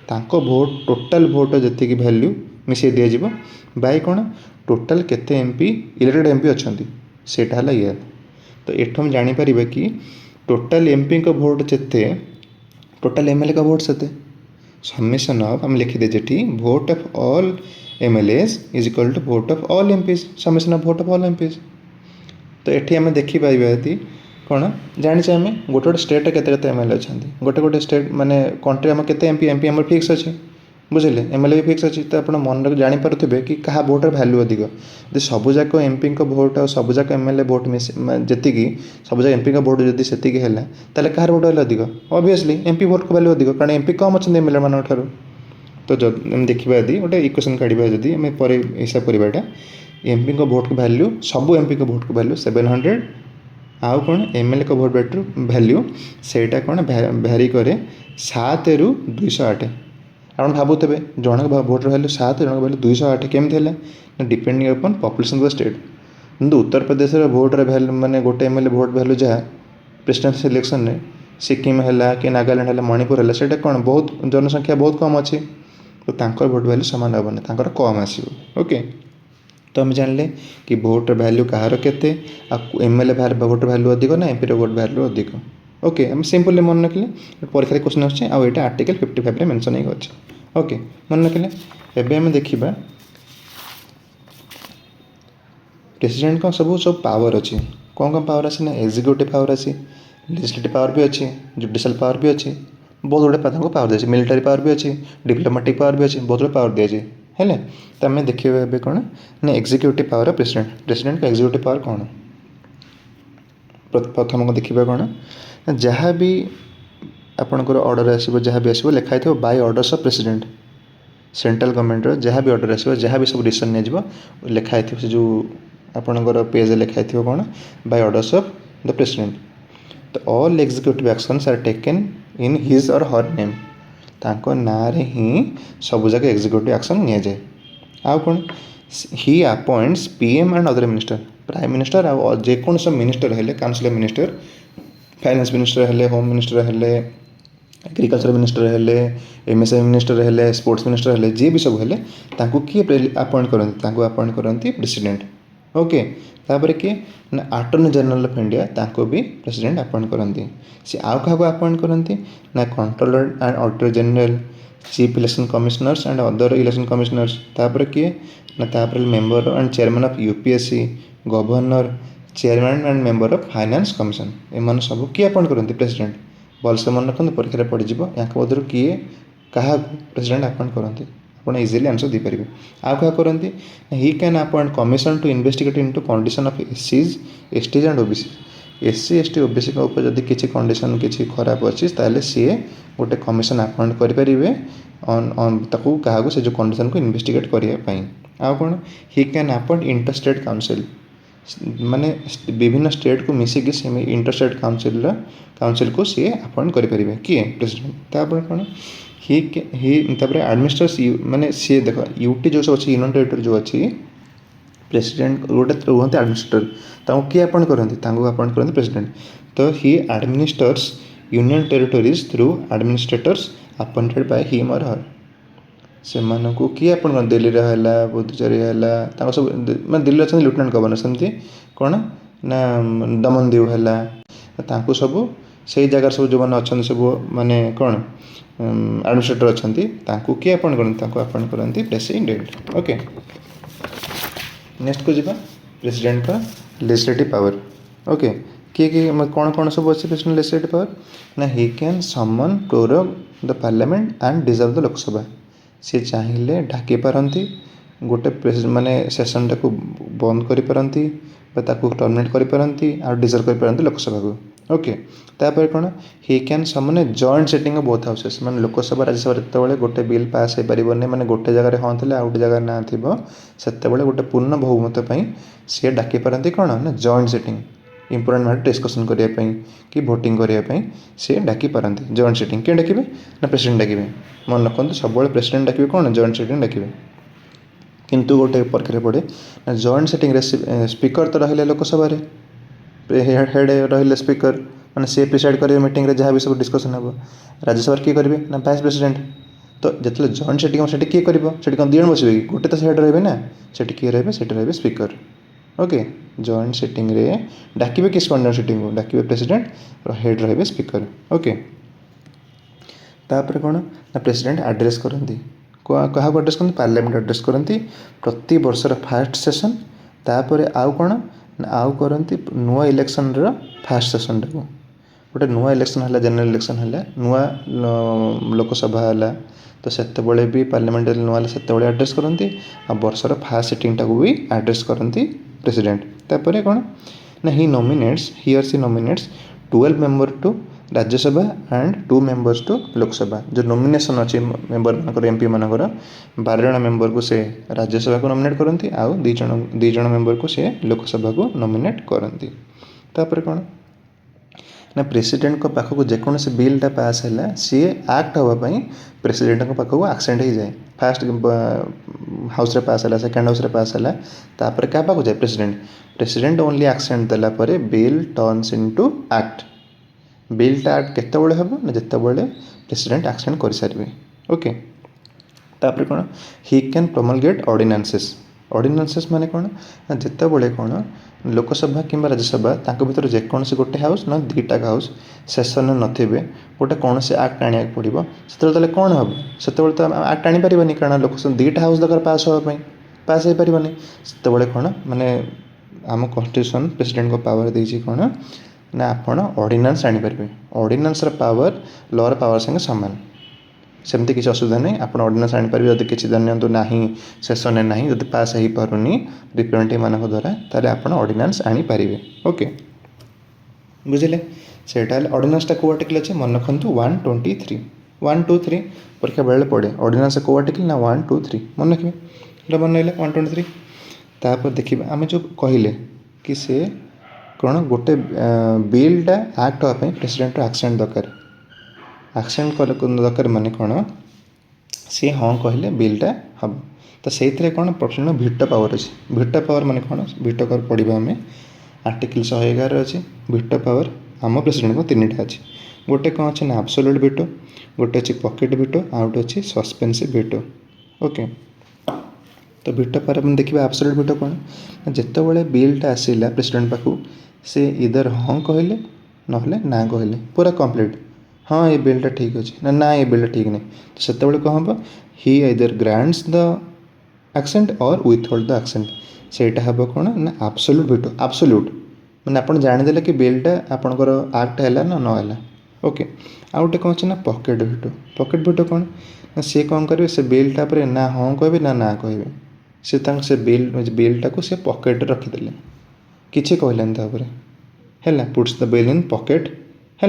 तांको भोट टोटल भोट जी वैल्यू मिसे दिज्व बाय कौन टोटल केते एमपी इलेक्टेड एमपी अच्छा सेटा है ये तो एठू हम जापर कि टोटल एमपी को भोट जिते टोटल एमएलए का भोट से समिशन ऑफ हम लिखिदे जी vote of all MLAs is equal to vote of all MPs summation of vote of all MPs तो ये आम देखिए कौन जाने आम गोटे गोटे स्टेट के एमएलए अच्छा गोटे गोटे स्टेट माने कंट्री आम के एमपी एमपी आम फिक्स अच्छे बुझे एमएलए भी फिक्स अच्छी तो आप मन जापे कि क्या भोटर वैल्यू अधिक जो सबूक एमपी भोट और सबूक एमएलए भोट मिस जी सबूक एमपी भोट जब से कहार भोट है अधिक ऑब्वियसली एमपी भोट को वैल्यू अधिक कारण एमपी कम अच्छा एमएलए मान तो देखा यदि गोटे इक्वेशन काढ़ा जब आम पर हिसाब करवाटा एमपी भोट को वैल्यू सबू एमपी भोट को वैल्यू 700 आउ कौन एमएलए को भोट बैटर वैल्यू सेटा कौन भैरी कै 7 ରୁ 208 आप भावुवे जन भोटर वैल्यू 7 जन वैल्यू 208 केमती है depending upon population of the state କିନ୍ତୁ ଉତ୍ତରପ୍ରଦେଶର ଭୋଟ୍ର ଭ୍ୟାଲୁ ମାନେ ଗୋଟେ MLA ଭୋଟ୍ ଭ୍ୟାଲୁ ଯାହା ପ୍ରେସିଡେଣ୍ଟ ସିଲେକ୍ସନରେ ସିକିମ୍ ହେଲା କି ନାଗାଲାଣ୍ଡ ହେଲା ମଣିପୁର ହେଲା ସେଇଟା କ'ଣ ବହୁତ ଜନସଂଖ୍ୟା ବହୁତ କମ୍ ଅଛି, ତ ତାଙ୍କର ଭୋଟ୍ ଭ୍ୟାଲୁ ସମାନ ହେବନି, ତାଙ୍କର କମ୍ ଆସିବ। ଓକେ, ତ ଆମେ ଜାଣିଲେ କି ଭୋଟ୍ର ଭ୍ୟାଲୁ କାହାର କେତେ, ଆଉ MLA ଭୋଟ୍ର ଭ୍ୟାଲୁ ଅଧିକ ନା MPର ଭୋଟ୍ ଭ୍ୟାଲୁ ଅଧିକ। ଓକେ, ଆମେ ସିମ୍ପଲି ମନେ ରଖିଲେ ପରୀକ୍ଷାରେ କ୍ୱେଶ୍ଚନ୍ ଆସୁଛି ଆଉ ଏଇଟା ଆର୍ଟିକଲ୍ 55ରେ ମେନ୍ସନ୍ ହେଇକି ଅଛି। ଓକେ, ମନେ ରଖିଲେ। ଏବେ ଆମେ ଦେଖିବା ପ୍ରେସିଡେଣ୍ଟଙ୍କ ସବୁ ପାୱାର ଅଛି। କ'ଣ ପାୱାର ଅଛି ନା ଏକ୍ଜିକ୍ୟୁଟିଭ୍ ପାୱାର ଅଛି, ଲେଜିସ୍ଲେଟିଭ୍ ପାୱାର ବି ଅଛି, ଜୁଡ଼ିସିଆଲ୍ ପାୱାର ବି ଅଛି, ବହୁତ ଗୁଡ଼ିଏ ତାଙ୍କୁ ପାୱାର ଦିଆଯାଇଛି, ମିଲିଟାରୀ ପାୱାର ବି ଅଛି, ଡିପ୍ଲୋମାଟିକ୍ ପାୱାର ବି ଅଛି, ବହୁତ ଗୁଡ଼ିଏ ପାୱାର ଦିଆଯାଇଛି। ହେଲେ ତ ଆମେ ଦେଖିବା ଏବେ କ'ଣ ନା ଏକ୍ଜିକ୍ୟୁଟିଭ୍ ପାୱାର ଅଫ୍ ପ୍ରେସିଡେଣ୍ଟଙ୍କ ଏକ୍ଜିକ୍ୟୁଟିଭ୍ ପାୱାର କ'ଣ। ପ୍ରଥମ ଦେଖିବା କ'ଣ ନା ଯାହା ବି ଆପଣଙ୍କର ଅର୍ଡ଼ର ଆସିବ, ଯାହା ବି ଆସିବ ଲେଖା ହେଇଥିବ Bai orders of president. Central ଗଭର୍ଣ୍ଣମେଣ୍ଟର ଯାହା ବି ଅର୍ଡ଼ର ଆସିବ, ଯାହା ବି ସବୁ ଡିସିସନ୍ ନିଆଯିବ ଲେଖା ହେଇଥିବ ସେ ଯେଉଁ ଆପଣଙ୍କର ପେଜ୍ରେ ଲେଖା ହେଇଥିବ କ'ଣ by orders of the president. ତ all executive actions are taken in his or her name. ତାଙ୍କ ନାଁରେ ହିଁ ସବୁ ଯାକ ଏକ୍ଜିକ୍ୟୁଟିଭ୍ ଆକ୍ସନ୍ ନିଆଯାଏ। ଆଉ କ'ଣ he appoints PM and other minister. Prime minister ଆଉ ଯେକୌଣସି ମିନିଷ୍ଟର ହେଲେ, କାଉନସିଲର ମିନିଷ୍ଟର, ଫାଇନାନ୍ସ ମିନିଷ୍ଟର ହେଲେ, ହୋମ୍ ମିନିଷ୍ଟର ହେଲେ, ଏଗ୍ରିକଲଚର ମିନିଷ୍ଟର ହେଲେ, MSME ମିନିଷ୍ଟର ହେଲେ, ସ୍ପୋର୍ଟସ୍ ମିନିଷ୍ଟର ହେଲେ, ଯିଏ ବି ସବୁ ହେଲେ ତାଙ୍କୁ କିଏ ଆପଏଣ୍ଟ କରନ୍ତି, ତାଙ୍କୁ ଆପଏଣ୍ଟ କରନ୍ତି ପ୍ରେସିଡେଣ୍ଟ। ଓକେ, ତାପରେ କିଏ ନା ଆଟର୍ଣ୍ଣି ଜେନେରାଲ ଅଫ୍ ଇଣ୍ଡିଆ, ତାଙ୍କୁ ବି ପ୍ରେସିଡେଣ୍ଟ ଆପଏଣ୍ଟ କରନ୍ତି। ସେ ଆଉ କାହାକୁ ଆପଏଣ୍ଟ କରନ୍ତି ନା controller and auditor general, chief election commissioners and other election commissioners. ତାପରେ କିଏ ନା ତାପରେ member and chairman of UPSC, governor, chairman and member of finance commission. ଏମାନେ ସବୁ କିଏ ଆପଏଣ୍ଟ କରନ୍ତି ପ୍ରେସିଡେଣ୍ଟ। ଭଲସେ ମନେ ରଖନ୍ତୁ, ପରୀକ୍ଷାରେ ପଡ଼ିଯିବ। ୟାଙ୍କ ମଧ୍ୟରୁ କିଏ କାହାକୁ ପ୍ରେସିଡେଣ୍ଟ ଆପଏଣ୍ଟ କରନ୍ତି, ଆପଣ ଇଜିଲି ଆନ୍ସର ଦେଇପାରିବେ। ଆଉ କାହା କରନ୍ତି he can appoint commission to investigate into condition of SCs, STs and OBC। SC, ST, OBCଙ୍କ ଉପରେ ଯଦି କିଛି କଣ୍ଡିସନ୍ କିଛି ଖରାପ ଅଛି ତାହେଲେ ସିଏ ଗୋଟେ କମିଶନ ଆପଏଣ୍ଟ କରିପାରିବେ ତାକୁ କାହାକୁ ସେ ଯେଉଁ କଣ୍ଡିସନକୁ ଇନଭେଷ୍ଟିଗେଟ୍ କରିବା ପାଇଁ। ଆଉ କ'ଣ ହି କ୍ୟାନ୍ ଆପଏଣ୍ଟ ଇଣ୍ଟରଷ୍ଟେଟ୍ କାଉନସିଲ୍, ମାନେ ବିଭିନ୍ନ ଷ୍ଟେଟ୍କୁ ମିଶିକି ସେ ଇଣ୍ଟରଷ୍ଟେଟ୍ କାଉନସିଲ୍କୁ ସିଏ ଆପଏଣ୍ଟ କରିପାରିବେ କିଏ ପ୍ରେସିଡେଣ୍ଟ। ତାପରେ କ'ଣ ତାପରେ ଆଡମିନିଷ୍ଟ୍ରେଟର୍ସ, ମାନେ ସିଏ ଦେଖ ୟୁଟି ଯେଉଁ ସବୁ ଅଛି, ୟୁନିୟନ୍ ଟେରିଟୋରୀ ଯେଉଁ ଅଛି, ପ୍ରେସିଡେଣ୍ଟ ଗୋଟେ ରୁହନ୍ତି ଆଡମିନିଷ୍ଟ୍ରେଟର, ତାଙ୍କୁ କିଏ ଆପଏଣ୍ଟ କରନ୍ତି, ତାଙ୍କୁ ଆପଏଣ୍ଟ କରନ୍ତି ପ୍ରେସିଡେଣ୍ଟ। ତ he administers union territories through administrators appointed by him or her. ସେମାନଙ୍କୁ କିଏ ଆପଏଣ୍ଟ କରନ୍ତି, ଦିଲ୍ଲୀରେ ହେଲା, ପୁଦୁଚେରୀ ହେଲା, ତାଙ୍କ ସବୁ ମାନେ ଦିଲ୍ଲୀରେ ଅଛନ୍ତି ଲେଫ୍ଟନାଣ୍ଟ ଗଭର୍ଣ୍ଣର, ସେମିତି କ'ଣ ନା ଦମନ ଦିଉ ହେଲା, ତାଙ୍କୁ ସବୁ ସେଇ ଜାଗାରେ ସବୁ ଯେଉଁମାନେ ଅଛନ୍ତି ସବୁ ମାନେ କ'ଣ ଆଡମିନିଷ୍ଟ୍ରେଟର ଅଛନ୍ତି, ତାଙ୍କୁ କିଏ ଆପଏଣ୍ଟ କରନ୍ତି, ତାଙ୍କୁ ଆପଏଣ୍ଟ କରନ୍ତି ପ୍ରେସିଡେଣ୍ଟ। ଓକେ, ନେକ୍ସଟକୁ ଯିବା ପ୍ରେସିଡେଣ୍ଟଙ୍କ ଲେଜିସ୍ଲେଟିଭ୍ ପାୱାର। ଓକେ, କିଏ କ'ଣ ସବୁ ଅଛି ପ୍ରେସିଡେଣ୍ଟ ଲେଜିସ୍ଲେଟିଭ୍ ପାୱାର ନା he can summon, prorogue the parliament and dissolve the Lok Sabha. ସେ ଚାହିଁଲେ ଡାକି ପାରନ୍ତି ଗୋଟେ ମାନେ ସେସନ୍ଟାକୁ ବନ୍ଦ କରିପାରନ୍ତି ବା ତାକୁ ଟର୍ମିନେଟ୍ କରିପାରନ୍ତି ଆଉ ଡିଜଲ୍ଭ କରିପାରନ୍ତି ଲୋକସଭାକୁ। ଓକେ, ତାପରେ କ'ଣ he can summon a joint sitting of both houses. ମାନେ ଲୋକସଭା ରାଜ୍ୟସଭାରେ ଯେତେବେଳେ ଗୋଟେ ବିଲ୍ ପାସ୍ ହେଇପାରିବନି, ମାନେ ଗୋଟେ ଜାଗାରେ ହଁ ଥିଲେ ଆଉ ଗୋଟେ ଜାଗାରେ ନା ଥିବ, ସେତେବେଳେ ଗୋଟେ ପୂର୍ଣ୍ଣ ବହୁମତ ପାଇଁ ସିଏ ଡାକି ପାରନ୍ତି କ'ଣ ନା joint setting, important matter discussion କରିବା ପାଇଁ କି ଭୋଟିଂ କରିବା ପାଇଁ ସିଏ ଡାକି ପାରନ୍ତି ଜଏଣ୍ଟ ସେଟିଂ। କିଏ ଡାକିବେ ନା ପ୍ରେସିଡେଣ୍ଟ ଡାକିବେ। ମନେ ରଖନ୍ତୁ, ସବୁବେଳେ ପ୍ରେସିଡେଣ୍ଟ ଡାକିବେ କ'ଣ ଜଏଣ୍ଟ ସେଟିଂ ଡାକିବେ। କିନ୍ତୁ ଗୋଟେ ପରୀକ୍ଷାରେ ପଡ଼େ ନା ଜଏଣ୍ଟ ସେଟିଂରେ ସ୍ପିକର ତ ରହିଲେ ଲୋକସଭାରେ, ହେଡ଼୍ ରହିଲେ ସ୍ପିକର, ମାନେ ସିଏ ପ୍ରିସାଇଡ଼୍ କରିବେ ମିଟିଂରେ ଯାହା ବି ସବୁ ଡିସ୍କସନ୍ ହେବ। ରାଜ୍ୟସଭାରେ କିଏ କରିବେ ନା ଭାଇସ୍ ପ୍ରେସିଡେଣ୍ଟ। ତ ଯେତେବେଳେ ଜଏଣ୍ଟ ସେଟିଂ ହେବ ସେଠି କିଏ କରିବ, ସେଠି କ'ଣ ଦୁଇ ଜଣ ବସିବେ କି, ଗୋଟେ ତ ହେଡ଼୍ ରହିବେ ନା, ସେଠି କିଏ ରହିବେ, ସେଠି ରହିବେ ସ୍ପିକର। ଓକେ, ଜଏଣ୍ଟ ସେଟିଂରେ ଡାକିବେ କିଏ ଜଏଣ୍ଟ ସେଟିଂକୁ, ଡାକିବେ ପ୍ରେସିଡେଣ୍ଟ, ହେଡ଼୍ ରହିବେ ସ୍ପିକର। ଓକେ, ତାପରେ କ'ଣ ନା ପ୍ରେସିଡେଣ୍ଟ ଆଡ୍ରେସ୍ କରନ୍ତି, କାହାକୁ ଆଡ୍ରେସ୍ କରନ୍ତି, ପାର୍ଲାମେଣ୍ଟ ଆଡ୍ରେସ୍ କରନ୍ତି ପ୍ରତି ବର୍ଷର ଫାର୍ଷ୍ଟ ସେସନ୍। ତାପରେ ଆଉ କ'ଣ ନା ଆଉ କରନ୍ତି ନୂଆ ଇଲେକ୍ସନ୍ର ଫାର୍ଷ୍ଟ ସେସନ୍ଟାକୁ। ଗୋଟେ ନୂଆ ଇଲେକ୍ସନ୍ ହେଲା, ଜେନେରାଲ୍ ଇଲେକ୍ସନ୍ ହେଲା, ନୂଆ ଲୋକସଭା ହେଲା, ତ ସେତେବେଳେ ବି ପାର୍ଲାମେଣ୍ଟ ନୂଆ ହେଲେ ସେତେବେଳେ ଆଡ୍ରେସ୍ କରନ୍ତି, ଆଉ ବର୍ଷର ଫାର୍ଷ୍ଟ ସିଟିଂଟାକୁ ବି ଆଡ୍ରେସ୍ କରନ୍ତି ପ୍ରେସିଡେଣ୍ଟ। ତାପରେ କ'ଣ ନା he or she nominates 12 member to Rajya Sabha and 2 members to Lok Sabha. ଯେଉଁ ନୋମିନେସନ୍ ଅଛି ମେମ୍ବରମାନଙ୍କର, MP ମାନଙ୍କର 12 ଜଣ ମେମ୍ବରକୁ ସେ ରାଜ୍ୟସଭାକୁ ନୋମିନେଟ୍ କରନ୍ତି, ଆଉ ଦୁଇ ଜଣ ମେମ୍ବରକୁ ସେ ଲୋକସଭାକୁ ନୋମିନେଟ୍ କରନ୍ତି। ତାପରେ କ'ଣ ना प्रेसिडेंट को पाखक जेकोसी बिलटा पास है सी आक्ट हाँपाई प्रेसिडेंट को पाखक आक्सेंट हो जाए फास्ट हाउस रे पास है सेकेंड हाउस रे पास है तापर क्या पाक जाए प्रेसिडेंट ओनली आक्सेंट देलापर बिल टर्न्स इनटू एक्ट बिलटा एक्ट केतबेले हम ना जितेबाला प्रेसिडेंट आक्सेंट कर सारे ओके तापर कौन ही कैन प्रोमलगेट ऑर्डिनेंसेस माने कौन ना जितेबाला कौन लोकसभा कि राज्यसभा भर जेकोसी गोटे हाउस ना दुईटा हाउस सेसन नथिबे गोटे कौन से आक्ट आने पड़ो से कौन हम से तो आक्ट आनी पार्बनी कारण लोकसभा दुईटा हाउस दरकार पास हाँपाई पास हो पारबनी से कौन माने आम कन्स्टिट्यूशन प्रेसिडेंट को पावर देती कौन ना आपण ऑर्डिनेंस आनीपारे ऑर्डिनेंस पावर लॉर पावर संगे सामान सेमती किसी असुविधा नहीं आप ऑर्डिनेंस आनीपारे जब किसी धरनियंतु ना सेसन ना जब पास हो पारुनी रिप्रेजेंटेटिव मान द्वारा ताले आप ऑर्डिनेंस आनीपारे ओके बुझे से ऑर्डिनेंसटा कौ आर्टिकल अच्छे मन रखु 123 123 परीक्षा बेले पड़े ऑर्डिनेंस कौ आर्टिकल ना 123 मन रखिए मन रहा 123 तापर देखिए आम जो कहले कि से कौन गोटे बिलटा आक्ट हाँपाई प्रेसिडेंट आक्सेंट दरकार आक्सेंट दरकार माने कौन सी हाँ कहले बिलटा हम तो से कौन प्रेसिडेंट भिटो पावर अच्छे भिटो पावर माने कौन भिटो पावर पढ़ा आम आर्टिकल 111 अच्छे भिटो पावर आम प्रेसिडेंट को 3टा अच्छे गोटे कौन अच्छे ना एब्सोल्यूट भिटो गोटे अच्छे पॉकेट भिटो आउ गोटे अच्छे सस्पेंसिव भिटो ओके तो भिटो पावर हम देखिए एब्सोल्यूट भिटो कौन जितेबाला बिलटा आसला प्रेसिडेंट पाखु से इधर हाँ कहले ना ना कहले पूरा कंप्लीट हाँ ये बिलटा ठीक अच्छे ना ये बिलटा ठीक नहीं तो से कौन हम ही इधर ग्रांट्स द एक्सेंट और विथहोल्ड द एक्सेंट सेटा हम कौन ना एब्सोल्यूट भिटो एब्सोल्यूट मैंने आप जानीदे कि बिलटा आपंकर आक्ट है ना ना ओके आउ गोटे कौन अच्छे ना पॉकेट भिटो कौन ना सी कौन करेंगे से बिलटा पर ना हाँ कहे ना कहे से बिलटा को सी पॉकेट रखीदे किसी कहलानी है puts the bill in pocket है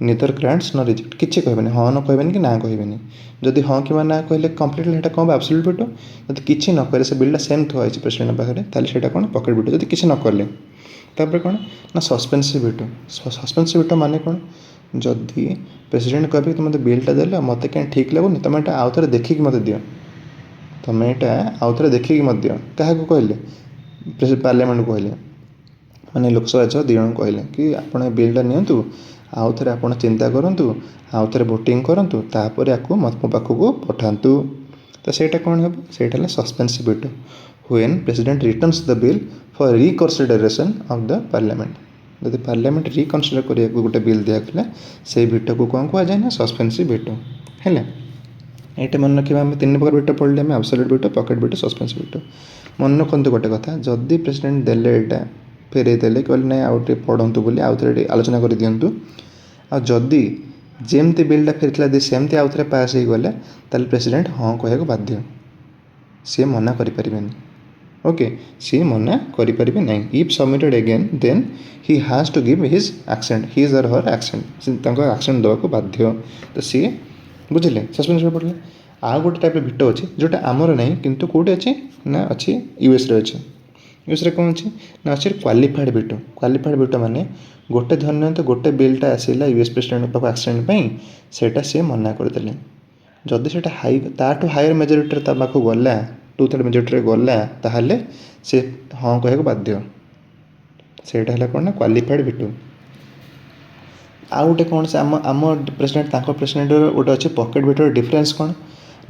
निदर ग्रांट्स न रिजेक्ट किसी कहबे हाँ न कहबे कि ना कहबे जदि हाँ कि ना कहले कम्प्लीटली है कौन एब्सोल्यूट भिटो जब किसी न करे से बिलटा सेम थुआ प्रेसिडेंट पाखे ताले से कौन पॉकेट भिटो जब किसी न कले तापर कौन ना सस्पेंसिव भिटो माने कौन जदि प्रेसिडेंट कहे तुम मत बिलटा देल मत क्या ठीक लगुनि तुम यहाँ आउ थे देखिक मत दियो तुम यहाँ आउ थे देखिक मत दियो क्या कहले पार्लियामेंट कहले माने लोकसभा दी जन कहले कि आप बिलटा नियंतु आउ थे आप चिंता करूँ आउ थे भोटिंग करूँ तापर या मो पाखक पठातु तो सहीटा कौन हम सहीटा suspensive veto when president returns the bill for reconsideration of the parliament जब पार्लियामेंट रिकन्सिडर करने गोटे बिल दिगला से भिटो को कौन कहुए ना सस्पेंसिव भिटो है ये मन रखा आम 3 प्रकार भिटो पढ़ले आम absolute veto pocket veto suspensive veto मन रखु गोटे कथा जदि प्रेसिडेंट देले यहाँ फेरे देले कहले ना आउ पढ़ंतु बोली आउ थे आलोचना कर दिंतु आदि जमती बिलटा फेरी सेमती आउ थे पास हो गला ताल प्रेसिडेंट हाँ कहूँ बाध्य सी मना करें ओके सी मना करें ना if submitted again then he has to give his assent his or her accent accent देवा बाध्य तो सी बुझे सस्पेंस पड़े आउ गोटे टाइप भिटो अच्छे जोटा आमर ना किंतु कौटे अच्छे ना अच्छी यूएस अच्छे यूएस कौन अच्छे ना अच्छे क्वालिफाइड भिटो माने गोटे धरन तो गोटे बिलटा आसला यूएस प्रेसिडेंट पाक एक्सेंट सेटा सी मना करदे जदि से हाई ताठू हायर मेजोरिटी पाक गला 2/3 मेजोरिटी गला ताहले से हाँ कहूँ बाध्य सेटा है कौन ना क्वालिफाइड भिटो आउ गोटे कौन से आम प्रेसिडेंट प्रेसिडेंट गोटे अच्छे पॉकेट भिटर डिफरेंस कौन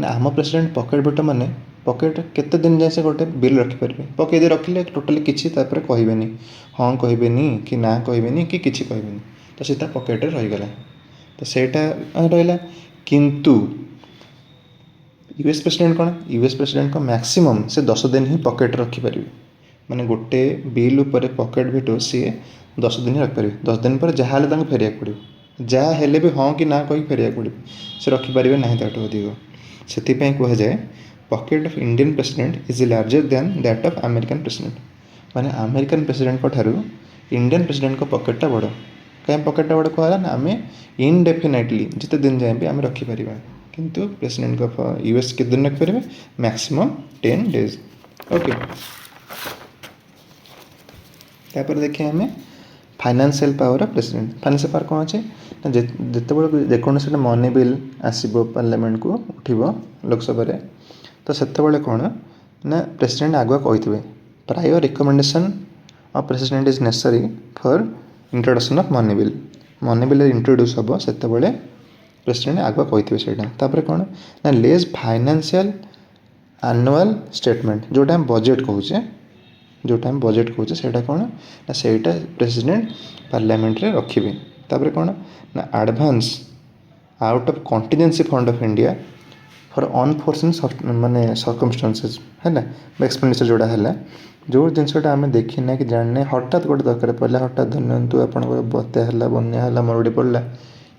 ना आम प्रेसिडेंट पॉकेट भिटो माने पॉकेट केते दिन जाए से गोटे बिल रखिपारे पकईदे रखिले टोटाली किसी कहबेनि हाँ कहबेनि कि ना कहबेनि कि किसी कहबेनि तो सीधा पकेट रहीगला तो सेटा रहा किंतु यूएस प्रेसिडेंट कौन यूएस प्रेसिडेंट को मैक्सिमम से 10 दिन ही पकेट रखिपारे माने गोटे बिल उपर पकेट भिटो सी 10 दिन ही रखिपारे 10 दिन पर जहाँ फेरिया पड़ो जहाँ हेले भी हाँ कि ना कही फेरिया पड़ो से रखिपारे ना ताठू अधिक से कहुए pocket of Indian president is larger than that of American president माने अमेरिकन प्रेसिडेंट को ठारू इंडियन प्रेसिडेंट को पॉकेटा बड़ कहीं पॉकेटा बड़ कहला ना आम इनडेफिनेटली जिते दिन जाए भी आम रखिपर किंतु प्रेसिडेंट को यूएस के दिन रखिपारे मैक्सिमम 10 days ओके तापर देखिए आम financial power of president. Financial power कौन अच्छे ना जितेबाला जेकोसी मनी बिल आसो पार्लियामेंट को उठब लोकसभा तो सेतबले कौन ना प्रेसिडेंट आगुआ कही prior recommendation of president is necessary for introduction of money bill introduce हम से प्रेसिडेंट आगुआ कही से कौन ना लेज फाइनान्शियल एनुअल स्टेटमेंट जोटा हम बजेट कहूचे से कौन ना से प्रेसिडेंट पार्लियामेंट रे रखिए तापर कौन ना advance out of contingency fund of India for unforeseen माने सर्कमस्टांसेस है ना एक्सपेंडिचर जोड़ा है जो जिनसा आम देखना कि जानने हठात गोटे दरकार पड़ा हठात धरनियंतु आप बत्या है बन्या है मरुड़ी पड़ा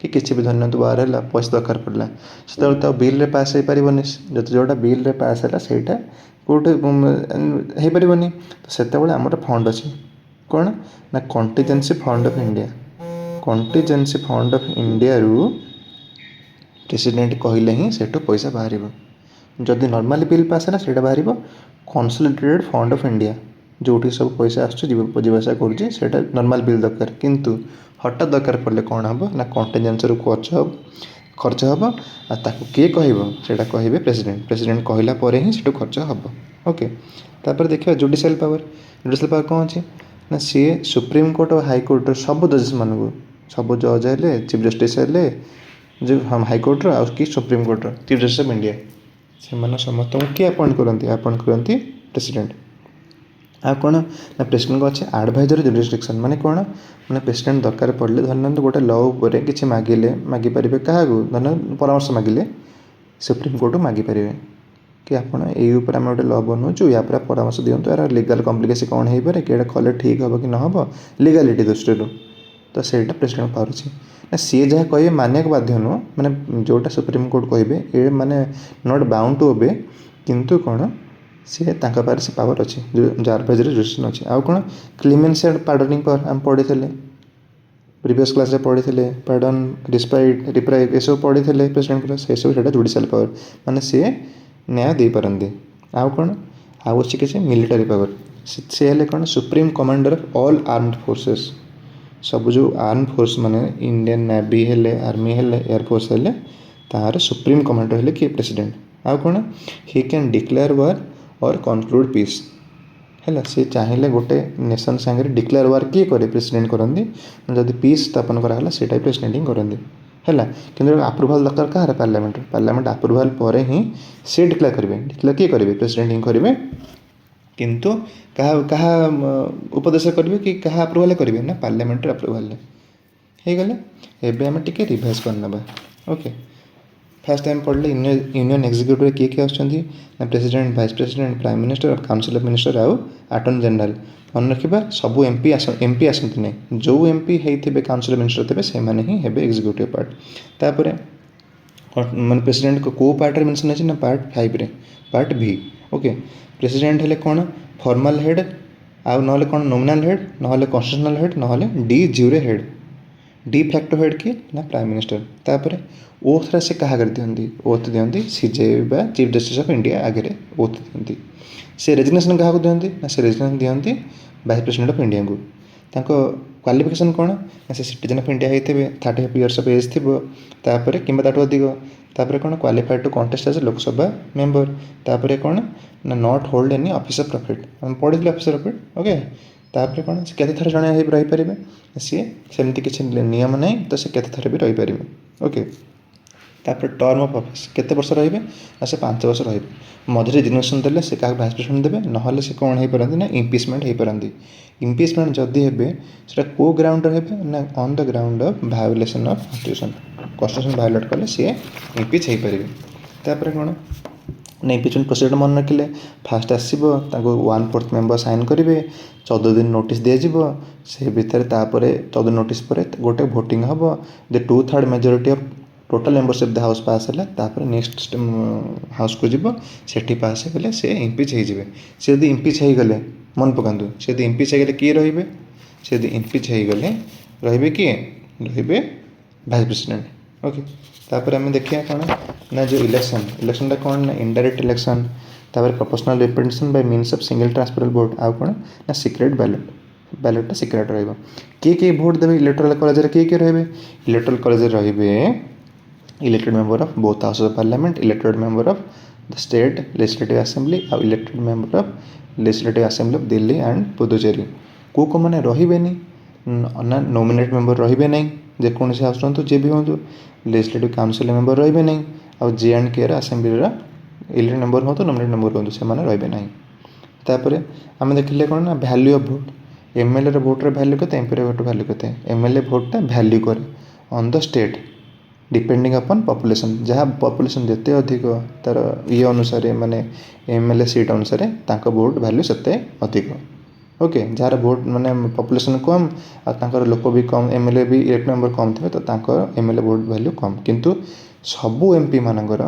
कि किसी भी धरनियंतु बाहर है पैसा दरकार पड़ा से तो बिल पास हो पारनि जोटा बिल पास है सहीटा कौटे हो पारनि तो से आमर फंड अच्छी कौन ना कॉन्टिजेंसी फंड ऑफ इंडिया रु प्रेसिडेंट कहले ही से पैसा बाहर जदि नॉर्मल बिल पास है से बाहर कंसोलिडेटेड फंड ऑफ इंडिया जो सब पैसा आसा कर नॉर्मल बिल दरकार किंतु हठात दरकार पड़े कौन हम ना कंटिजेंसी रु खर्च हम ताकू किए कह कहे प्रेसिडेंट कहला ही से खर्च हम ओके तापर देखिए जुडिशियल पावर कौन अच्छे ना सी सुप्रीम कोर्ट और हाईकोर्ट सब जजेस मानू सब जज है चीफ जस्टिस है जो हम हाईकोर्ट कि supreme court chief justice of India से समस्त किए अपॉइंट करती प्रेसिडेंट आ कौन ना प्रेसिडेंट को अच्छे एडवाइजरी जुरिस्डिक्शन माने कौन मैंने प्रेसिडेंट दरकार पड़े धरना गोटे लॉ उपर कि मागिपारे क्या धरना परामर्श मागिले सुप्रीम कोर्ट मागिपारे कि आपड़ ये आम गोटे लॉ बनाऊँ या परामर्श दिंतु यार लीगल कम्प्लिकेसन कौन हो पारे कि कले ठीक हम कि न हम लीगालिटी दृष्टि तो सहीटा प्रेसिडेंट पावर अच्छी ना सी जहाँ कहे मानिया बाध्य नुह मैंने जोटा सुप्रीम कोर्ट कहे ये माने नॉट बाउंड टू ओबे किंतु कौन सी से पावर अच्छी जो एडवाइजरी जुरिस्डिक्शन अच्छी आउ कौन क्लीमेंसी एंड पार्डनिंग पावर आम पढ़ी प्रीवियस क्लास पढ़ी पार्डन डिस्पाइट रिप्राइव ये सब पढ़ी प्रेसिडेंट से सब जुडिशियल पावर माने सी न्याय दे पारती आउ कौन आउ अच्छी किसी मिलिटारी पावर सी हेल्ले कौन supreme commander of all armed forces सब जो आर्म फोर्स माने इंडियन नेवी हेले आर्मी हेले एयरफोर्स हेले तार सुप्रीम कमांडर हेले कि प्रेसिडेंट आउ कौन ही कैन डिक्लेयर वार और कनक्लूड पीस है सी चाहिए गोटे नेशन सांगे डिक्लेयर वार किए करे प्रेसिडेंट करती जदि पीस स्थापन कराला सेटा प्रेसिडेंट ही करती है कि आप्रुवाल दरकार कहाँ पार्लियामेंट आप्रुवाल पर ही सी डिक्लेयर करेंगे डिक्लेयर किए करेंगे प्रेसिडेंट ही करेंगे किंतु कहा उपदेश करेंगे कि कहा आप्रुवाल करेंगे ना पार्लियामेंट आप्रुवाल हो गले एवं आम टे रिभाइज करना ओके फास्ट टाइम पढ़ले यूनियन एग्जीक्यूटिव किए किए आसुँच president vice president prime minister council of minister आउ अटॉर्नी जनरल मन रखा सब एमपी आसती नहीं जो एमपी होते काउंसिल ऑफ मिनिस्टर थे से ही हे एग्जीक्यूटिव पार्ट तापर माने प्रेसिडेंट को पार्ट रे मेंशन अच्छे ना पार्ट 5 रे पार्ट भी ओके प्रेसिडेंट हेले कौन फॉर्मल हेड आउ ना कौन नॉमिनल हेड ना कॉन्स्टिट्यूशनल हेड ना de jure head de facto head किए ना प्राइम मिनिस्टर तापर ओथ से क्या दिखती ओथ दिखती सीजे चीफ जस्टिस ऑफ इंडिया आगे ओथ दिखती से रेजिग्नेशन क्या दिखती ना से रेजिग्नेशन दिखती वाइस प्रेसिडेंट ऑफ इंडिया को क्वालिफिकेशन कौन ना से सिटीजन ऑफ इंडिया होते 35 इयर्स ऑफ एज थी तापर कि अधिक तापर कौन qualified to contest as Lok Sabha member तापर कौन ना not hold any office of profit हम पढ़ी ऑफिस ऑफ प्रॉफिट ओके तापर कौन से केते थर जड़े रहीपर सी सेमती किसी नियम ना तो से केते थर भी रहीपर ओके तापर टर्म ऑफ ऑफिस केते वर्ष रही ना से 5 वर्ष रही मझे रेजिग्नेशन देले से क्या वाइस प्रेसिडेंट देवे ना से कौन हो पारती ना इम्पिचमेंट हो पारती इम्पिचमेंट जदि हे को ग्राउंड ना on the ground of violation of constitution violate कले सी इम्पिच हो पारे तापर कौन ना इम्पिचमेंट प्रोसीजर मन रखिले फास्ट आसो 1/4 मेंबर साइन करेंगे 14 दिन नोटिस दिज्व से भितर 14 नोटिस पर गोटे भोटिंग हम the 2/3 majority of total membership the house pass है नेक्स्ट हाउस को जीव से पास होगले से इम्पिच हो सी यदि इम्पिच हो गले मन पकातु से यदि इम्पिच हो किए रे से यदि इम्पिच हो गले रे किए रे वाइस प्रेसिडेंट ओके तापर आम देखिए कौन ना जो इलेक्शन कौन ना इनडायरेक्ट इलेक्शन तापर proportional representation bye means of single transferable vote आउ कौन ना सीक्रेट बैलेट ବ୍ୟାଲେଟଟା ସିକ୍ରେଟ୍ ରହିବ। କିଏ ଭୋଟ୍ ଦେବେ ଇଲେକ୍ଟୋରାଲ୍ କଲେଜରେ କିଏ ରହିବେ? ଇଲେକ୍ଟୋରାଲ୍ କଲେଜରେ ରହିବେ elected member of both house of parliament, elected member of the state legislative assembly ଆଉ elected member of legislative assembly of Delhi and Puducherry. କେଉଁମାନେ ରହିବେନି ନା ନୋମିନେଟ୍ ମେମ୍ବର ରହିବେ ନାହିଁ, ଯେକୌଣସି ହାଉସ୍ ରୁହନ୍ତୁ ଯିଏ ବି ହୁଅନ୍ତୁ। ଲେଜିସ୍ଲେଟିଭ୍ କାଉନସିଲ୍ ମେମ୍ବର ରହିବେ ନାହିଁ, ଆଉ J&Kର ଆସେମ୍ବଲିର ଇଲେକ୍ଟେଡ୍ ମେମ୍ବର ହୁଅନ୍ତୁ ନୋମିନେଟ୍ ମେମ୍ବର ହୁଅନ୍ତୁ ସେମାନେ ରହିବେ ନାହିଁ। ତାପରେ ଆମେ ଦେଖିଲେ କ'ଣ ନା ଭ୍ୟାଲ୍ୟୁ ଅଫ୍ ଭୋଟ୍। MLAର ଭୋଟ୍ର ଭ୍ୟାଲ୍ୟୁ କେତେ, MPର ଭୋଟ୍ର ଭ୍ୟାଲ୍ୟୁ କେତେ? MLA ଭୋଟ୍ଟା ଭ୍ୟାଲ୍ୟୁ କରେ on the state depending upon population. ଯାହା ପପୁଲେସନ୍ ଯେତେ ଅଧିକ ତା'ର ଅନୁସାରେ ମାନେ MLA ସିଟ୍ ଅନୁସାରେ ତାଙ୍କ ଭୋଟ୍ ଭ୍ୟାଲ୍ୟୁ ସେତେ ଅଧିକ। ଓକେ, ଯାହାର ଭୋଟ୍ ମାନେ ପପୁଲେସନ୍ କମ୍ ଆଉ ତାଙ୍କର ଲୋକ ବି କମ୍, MLA ବି ଇଲେକ୍ଟ ମେମ୍ବର କମ୍ ଥିବେ ତ ତାଙ୍କର MLA ଭୋଟ୍ ଭ୍ୟାଲ୍ୟୁ କମ୍। କିନ୍ତୁ ସବୁ MP ମାନଙ୍କର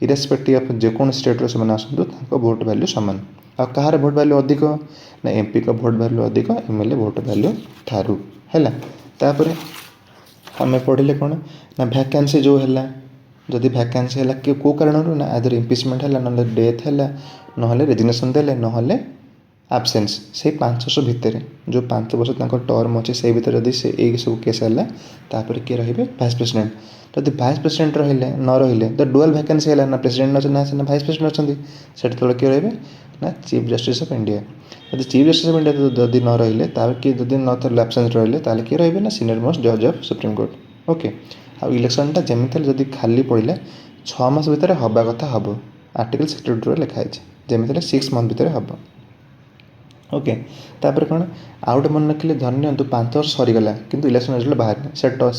ଇରେସ୍ପେକ୍ଟିଭ୍ ଅଫ୍ ଯେକୌଣସି ଷ୍ଟେଟ୍ରୁ ସେମାନେ ଆସନ୍ତୁ ତାଙ୍କ ଭୋଟ୍ ଭ୍ୟାଲ୍ୟୁ ସମାନ। ଆଉ କାହାର ଭୋଟ୍ ଭ୍ୟାଲ୍ୟୁ ଅଧିକ ନା MPଙ୍କ ଭୋଟ୍ ଭ୍ୟାଲ୍ୟୁ ଅଧିକ MLA ଭୋଟ୍ ଭ୍ୟାଲ୍ୟୁ ଠାରୁ ହେଲା। ତାପରେ ଆମେ ପଢ଼ିଲେ କ'ଣ ନା ଭ୍ୟାକାନ୍ସି ଯେଉଁ ହେଲା, ଯଦି ଭ୍ୟାକାନ୍ସି ହେଲା କେଉଁ କାରଣରୁ ନା ଆଇଦର ଇମ୍ପିଚମେଣ୍ଟ ହେଲା, ନହେଲେ ଡେଥ୍ ହେଲା, ନହେଲେ ରେଜିଗ୍ନେସନ୍ ଦେଲେ, ନହେଲେ ଆବସେନ୍ସ। ସେଇ 5 ବର୍ଷ ଭିତରେ ଯେଉଁ 5 ବର୍ଷ ତାଙ୍କ ଟର୍ମ ଅଛି ସେଇ ଭିତରେ ଯଦି ସେ ଏଇ ସବୁ କେସ୍ ହେଲା ତାପରେ କିଏ ରହିବେ? Vice president. ଯଦି ଭାଇସ୍ ପ୍ରେସିଡେଣ୍ଟ ନ ରହିଲେ ତ ଡୁଆଲ୍ ଭ୍ୟାକାନ୍ସି ହେଲା ନା ପ୍ରେସିଡେଣ୍ଟ ଅଛନ୍ତି ନା ଭାଇସ୍ ପ୍ରେସିଡେଣ୍ଟ ଅଛନ୍ତି, ସେତେବେଳେ କିଏ ରହିବେ ନା ଚିଫ୍ ଜଷ୍ଟିସ୍ ଅଫ୍ ଇଣ୍ଡିଆ। ଯଦି ଚିଫ୍ ଜଷ୍ଟିସ୍ ଅଫ୍ ଇଣ୍ଡିଆ ଯଦି ନ ରହିଲେ ତାପରେ କିଏ ଯଦି ଆବସେନ୍ସ ରହିଲେ ତାହେଲେ କିଏ ରହିବେ ନା ସିନିୟର ମୋଷ୍ଟ ଜଜ୍ ଅଫ୍ ସୁପ୍ରିମକୋର୍ଟ। ଓକେ, ଆଉ ଇଲେକ୍ସନ୍ଟା ଯେମିତି ହେଲେ ଯଦି ଖାଲି ପଡ଼ିଲା 6 ମାସ ଭିତରେ ହେବା କଥା ହେବ। ଆର୍ଟିକଲ୍ 62ରେ ଲେଖା ହେଇଛି ଯେମିତି ହେଲେ 6 ମନ୍ଥ ଭିତରେ ହେବ। ଓକେ, ତାପରେ କ'ଣ ଆଉ ଗୋଟେ ମନେ ରଖିଲେ, ଧରି ନିଅନ୍ତୁ 5 ବର୍ଷ ସରିଗଲା କିନ୍ତୁ ଇଲେକ୍ସନ୍ ରେଜଲ୍ଟ ବାହାରିନି,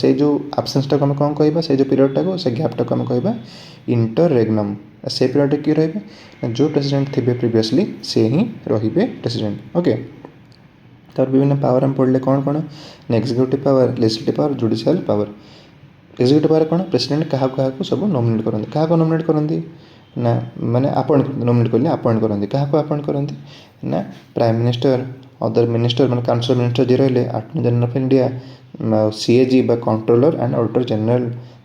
ସେଇ ଯେଉଁ ଆବସେନ୍ସଟାକୁ ଆମେ କ'ଣ କହିବା? ସେଇ ଯେଉଁ ପିରିୟଡ଼ଟାକୁ ସେ ଗ୍ୟାପ୍ଟାକୁ ଆମେ କହିବା ଇଣ୍ଟରରେଗ୍ନମ୍। ସେ ପିରିୟଡ଼ରେ କିଏ ରହିବେ ନା ଯେଉଁ ପ୍ରେସିଡେଣ୍ଟ ଥିବେ ପ୍ରିଭିୟସଲି ସେ ହିଁ ରହିବେ ପ୍ରେସିଡେଣ୍ଟ। ଓକେ, ତାପରେ ବିଭିନ୍ନ ପାୱାର ଆମେ ପଢ଼ିଲେ କ'ଣ ନା executive power, legislative power, judicial power. Executive power କ'ଣ? ପ୍ରେସିଡେଣ୍ଟ କାହାକୁ ସବୁ ନୋମିନେଟ୍ କରନ୍ତି। କାହାକୁ ନୋମିନେଟ୍ କରନ୍ତି ନା ମାନେ ଆପଏଣ୍ଟ କରନ୍ତି, ନୋମିନେଟ୍ କଲେ ଆପଏଣ୍ଟ କରନ୍ତି। କାହାକୁ ଆପଏଣ୍ଟ କରନ୍ତି ନା ପ୍ରାଇମ୍ ମିନିଷ୍ଟର, ଅଦର ମିନିଷ୍ଟର ମାନେ କାଉନସିଲ୍ ମିନିଷ୍ଟର ଯିଏ ରହିଲେ, attorney general of India, CAG ବା କଣ୍ଟ୍ରୋଲର ଆଣ୍ଡ ଅଡ଼ିଟର ଜେନେରାଲ,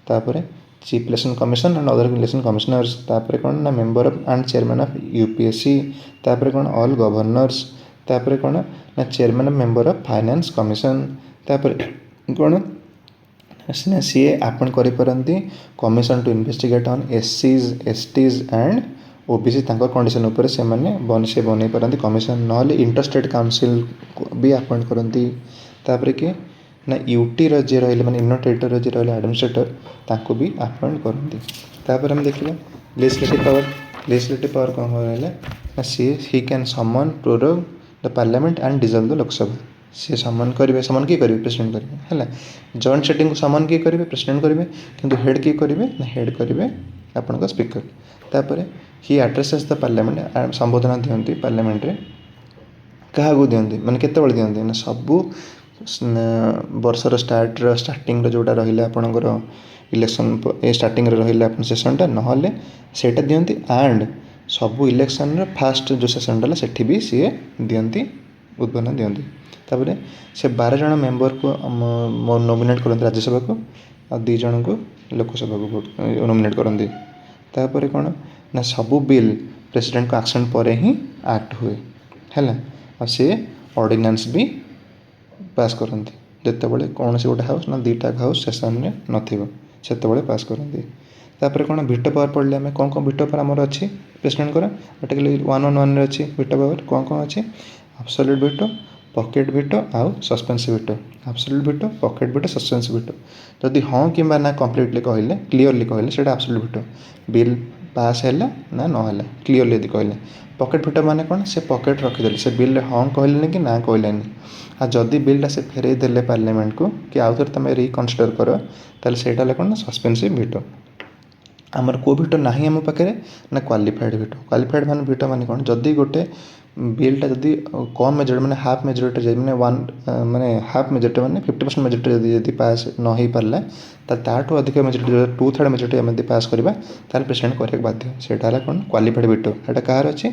ତାପରେ chief election commission and other election commissioners, ତାପରେ କ'ଣ ନା member and chairman of UPSC, ତାପରେ କ'ଣ ଅଲ୍ ଗଭର୍ଣ୍ଣର୍ସ, ତାପରେ କ'ଣ ନା chairman of member of finance commission, ତାପରେ କ'ଣ ନା ସିଏ ଆପଏଣ୍ଟ କରିପାରନ୍ତି commission to investigate on SCs, STs and OBC। ତାଙ୍କ କଣ୍ଡିସନ୍ ଉପରେ ସେମାନେ ସେ ବନେଇ ପାରନ୍ତି କମିଶନ, ନହେଲେ ଇଣ୍ଟରଷ୍ଟେଟ୍ କାଉନସିଲ୍ ବି ଆପଏଣ୍ଟ କରନ୍ତି। ତାପରେ କି ନା UTର ଯିଏ ରହିଲେ ମାନେ ୟୁନିୟନ୍ ଟେରିଟୋରିର ଯିଏ ରହିଲେ ଆଡ଼ମିନିଷ୍ଟ୍ରେଟର ତାଙ୍କୁ ବି ଆପଏଣ୍ଟ କରନ୍ତି। ତାପରେ ଆମେ ଦେଖିବା ଲେଜିସ୍ଲେଟିଭ୍ ପାୱାର। ଲେଜିସ୍ଲେଟିଭ୍ ପାୱାର କ'ଣ ରହିଲା ନା he can summon, prorogue the parliament and dissolve the Lok Sabha. ସିଏ ସମନ୍ କରିବେ, ସମନ୍ କିଏ କରିବେ? ପ୍ରେସିଡେଣ୍ଟ କରିବେ ହେଲା। ଜଏଣ୍ଟ ସିଟିଂକୁ ସମନ୍ କିଏ କରିବେ? ପ୍ରେସିଡେଣ୍ଟ କରିବେ। କିନ୍ତୁ ହେଡ଼୍ କିଏ କରିବେ ନା ହେଡ଼୍ କରିବେ ଆପଣଙ୍କ ସ୍ପିକର। ତାପରେ ହି ଆଡ୍ରେସେସ୍ ଦ ପାର୍ଲାମେଣ୍ଟ, ସମ୍ବୋଧନା ଦିଅନ୍ତି ପାର୍ଲାମେଣ୍ଟରେ। କାହାକୁ ଦିଅନ୍ତି ମାନେ କେତେବେଳେ ଦିଅନ୍ତି ନା ସବୁ ବର୍ଷର ଷ୍ଟାର୍ଟିଂର ଯେଉଁଟା ରହିଲା ଆପଣଙ୍କର ଇଲେକ୍ସନ୍ ଷ୍ଟାର୍ଟିଂରେ ରହିଲା ଆପଣ ସେସନ୍ଟା, ନହେଲେ ସେଇଟା ଦିଅନ୍ତି ଆଣ୍ଡ ସବୁ ଇଲେକ୍ସନ୍ର ଫାଷ୍ଟ ଯେଉଁ ସେସନ୍ଟା ହେଲା ସେଠି ବି ସିଏ ଦିଅନ୍ତି, ଉଦ୍ବୋଧନ ଦିଅନ୍ତି। ତାପରେ ସେ 12 ଜଣ ମେମ୍ବରକୁ ନୋମିନେଟ୍ କରନ୍ତି ରାଜ୍ୟସଭାକୁ ଆଉ 2 ଜଣଙ୍କୁ ଲୋକସଭାକୁ ନୋମିନେଟ୍ କରନ୍ତି। ତାପରେ କ'ଣ ନା ସବୁ ବିଲ୍ ପ୍ରେସିଡେଣ୍ଟଙ୍କ ଆକ୍ସନ୍ ପରେ ହିଁ ଆକ୍ଟ ହୁଏ ହେଲା। ଆଉ ସିଏ ଅର୍ଡ଼ିନାନ୍ସ ବି ପାସ୍ କରନ୍ତି ଯେତେବେଳେ କୌଣସି ଗୋଟେ ହାଉସ୍ ନା 2ଟା ହାଉସ୍ ସେସନ୍ରେ ନଥିବ ସେତେବେଳେ ପାସ୍ କରନ୍ତି। ତାପରେ କ'ଣ ଭିଟୋ ପାୱାର ପଡ଼ିଲେ ଆମେ କ'ଣ ଭିଟୋ ପାୱାର ଆମର ଅଛି ପ୍ରେସିଡେଣ୍ଟଙ୍କର? ଆର୍ଟିକଲ୍ 111ରେ ଅଛି ଭିଟୋ ପାୱାର। କ'ଣ ଅଛି? ଆବସଲ୍ୟୁଟ୍ ଭିଟୋ, ପକେଟ୍ ଭିଟୋ ଆଉ suspensive veto. Absolute veto, pocket veto, suspensive veto. ଯଦି ହଁ କିମ୍ବା ନା କମ୍ପ୍ଲିଟଲି କହିଲେ, କ୍ଲିଅରଲି କହିଲେ ସେଇଟା ଆବସଲ୍ୟୁଟ୍ ଭିଟୋ। ବିଲ୍ ପାସ୍ ହେଲା ନା ନ ହେଲା କ୍ଲିଅରଲି ଯଦି କହିଲେ। ପକେଟ୍ ଭିଟୋ ମାନେ କ'ଣ? ସେ ପକେଟ୍ ରଖିଦେଲେ, ସେ ବିଲ୍ରେ ହଁ କହିଲେନି କି ନା କହିଲେନି। ଆଉ ଯଦି ବିଲ୍ଟା ସେ ଫେରେଇ ଦେଲେ ପାର୍ଲାମେଣ୍ଟକୁ କି ଆଉ ଥରେ ତୁମେ ରିକନସିଡ଼ର କର ତାହେଲେ ସେଇଟା ହେଲା କ'ଣ ନା ସସ୍ପେନ୍ସିଭ୍ ଭିଟୋ। ଆମର କେଉଁ ଭିଟୋ ନାହିଁ ଆମ ପାଖରେ ନା କ୍ୱାଲିଫାଏଡ଼୍ ଭିଟୋ। କ୍ୱାଲିଫାଏଡ଼୍ ମାନେ ଭିଟୋ ମାନେ କ'ଣ? ଯଦି ଗୋଟେ ବିଲ୍ଟା ଯଦି କମ୍ ମେଜରିଟି ମାନେ ହାଫ୍ ମେଜରିଟି ମାନେ ହାଫ୍ ମେଜରିଟି ମାନେ 50% ମେଜରିଟି ଯଦି ପାସ୍ ନ ହେଇପାରିଲା ତାହେଲେ ତାଠୁ ଅଧିକ ମେଜରିଟି 2/3 ମେଜରିଟି ଆମେ ଯଦି ପାସ୍ କରିବା ତାହେଲେ ପ୍ରେସିଡେଣ୍ଟ କରିବାକୁ ବାଧ୍ୟ। ସେଇଟା ହେଲା କ'ଣ? Qualified veto. ଏଇଟା କାହାର ଅଛି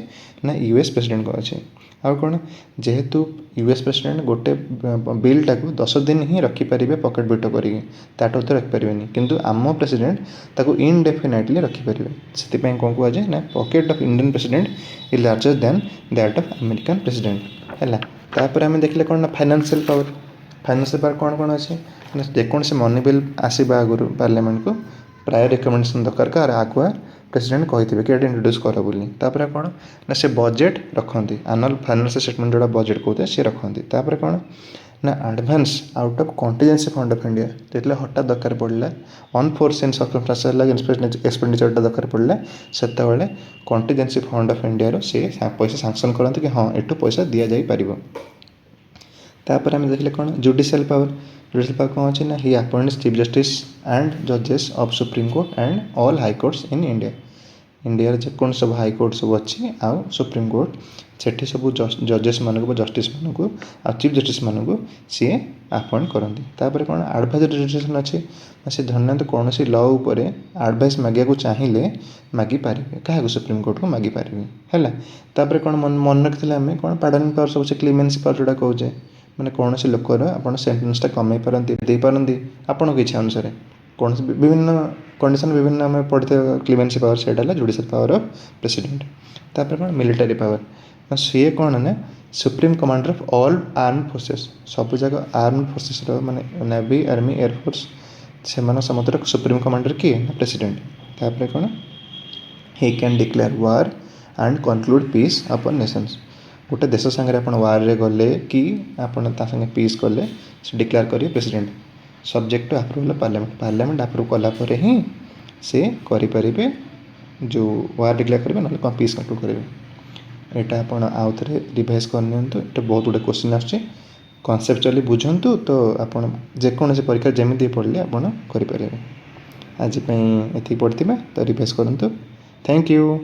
ନା US ପ୍ରେସିଡେଣ୍ଟଙ୍କ ଅଛି। ଆଉ କ'ଣ ଯେହେତୁ US ପ୍ରେସିଡେଣ୍ଟ ଗୋଟେ ବିଲ୍ଟାକୁ 10 ଦିନ ହିଁ ରଖିପାରିବେ ପକେଟ୍ ଭିଟୋ କରିକି, ତାଠୁ ତ ରଖିପାରିବେନି। କିନ୍ତୁ ଆମ ପ୍ରେସିଡେଣ୍ଟ ତାକୁ ଇନଡେଫିନାଇଟଲି ରଖିପାରିବେ। ସେଥିପାଇଁ କ'ଣ କୁହାଯାଏ ନା pocket of Indian president is larger than that of American president ହେଲା। तापर आम देखले कौन ना फाइनेंशियल पावर। फाइनेंशियल पावर कौन कौन अच्छे ना जेकोसी मनी बिल आसवा आगु पार्लियामेंट को प्राय रिकमेंडेसन दरकार कार आगुआ प्रेसिडेंट कही कि ये इंट्रोड्यूस कर बोली। तापर कौन ना से बजेट रखती आनुअल फाइनेंशियल स्टेटमेंट जोड़ा बजेट कहते सी रखती। तापर कौन ना advance out of contingency fund of India जो हठात दरकार पड़ा अनफोर्सिन सर्कमस्टांसेस एक्सपेंडिचर दरकार पड़ा से कॉन्टिजेंसी फंड ऑफ इंडिया सी पैसा सैंक्शन करते कि हाँ एठू पैसा दि जापर। तापर आम देखले कौन जुडिशियल पावर कौन अच्छे ना he appoints chief justice and जजेस of supreme court and all high courts in India. India जेकोन सब हाई कोर्ट सब अच्छी आउ सुप्रीम कोर्ट सेठी सब जजेस मानक जस्टिस मानक आ चीफ जस्टिस मानक सी अपॉइंट करती। तापर कौन एडवाइजरी जुडिशियल अच्छी से धरना कौन सी लॉ उपर एडवाइस मागे को चाहिए मागिपारे क्या सुप्रीम कोर्ट को मागिपारे है। तापर कौन मन रखी आम कौन पार्डनिंग पावर सब क्लीमेंसी पावर जोड़ा कहे मैंने कौन से लोकर आप सेन्टेन्सटा कमे पारती आपण इच्छा अनुसार कौन विभिन्न कंडीशन विभिन्न आम पढ़ी क्लीमेंसी पावर से जुडिशियल पावर ऑफ प्रेसिडेंट। तापर कौन मिलिटरी पावर सी कौन ना supreme commander of all arm forces सब जगह आर्म फोर्सेस माने नेवी आर्मी एयरफोर्स से समस्त सुप्रीम कमांडर किए ना प्रेसिडेंट। तापर कौन he can declare war and conclude peace अपन नेशंस गोटे देश सागर आप वार रे गले कि आपन संगे पीस कले डिक्लेयर करेंगे president subject to approval parliament approve कलापर ही से करें जो वार डिक्लेयर करेंगे ना कौन पीस कनक्लूड करेंगे। यहाँ आप आउ थे रिवाइज करनी ये बहुत गुड़े क्वेश्चन आसुच्छे कनसेप्चुअली बुझंतु तो आपन जेकोसी परीक्षा जमी पढ़ले आपड़ करें। आज ये पढ़ी तो रिवाइज करूँ। Thank you.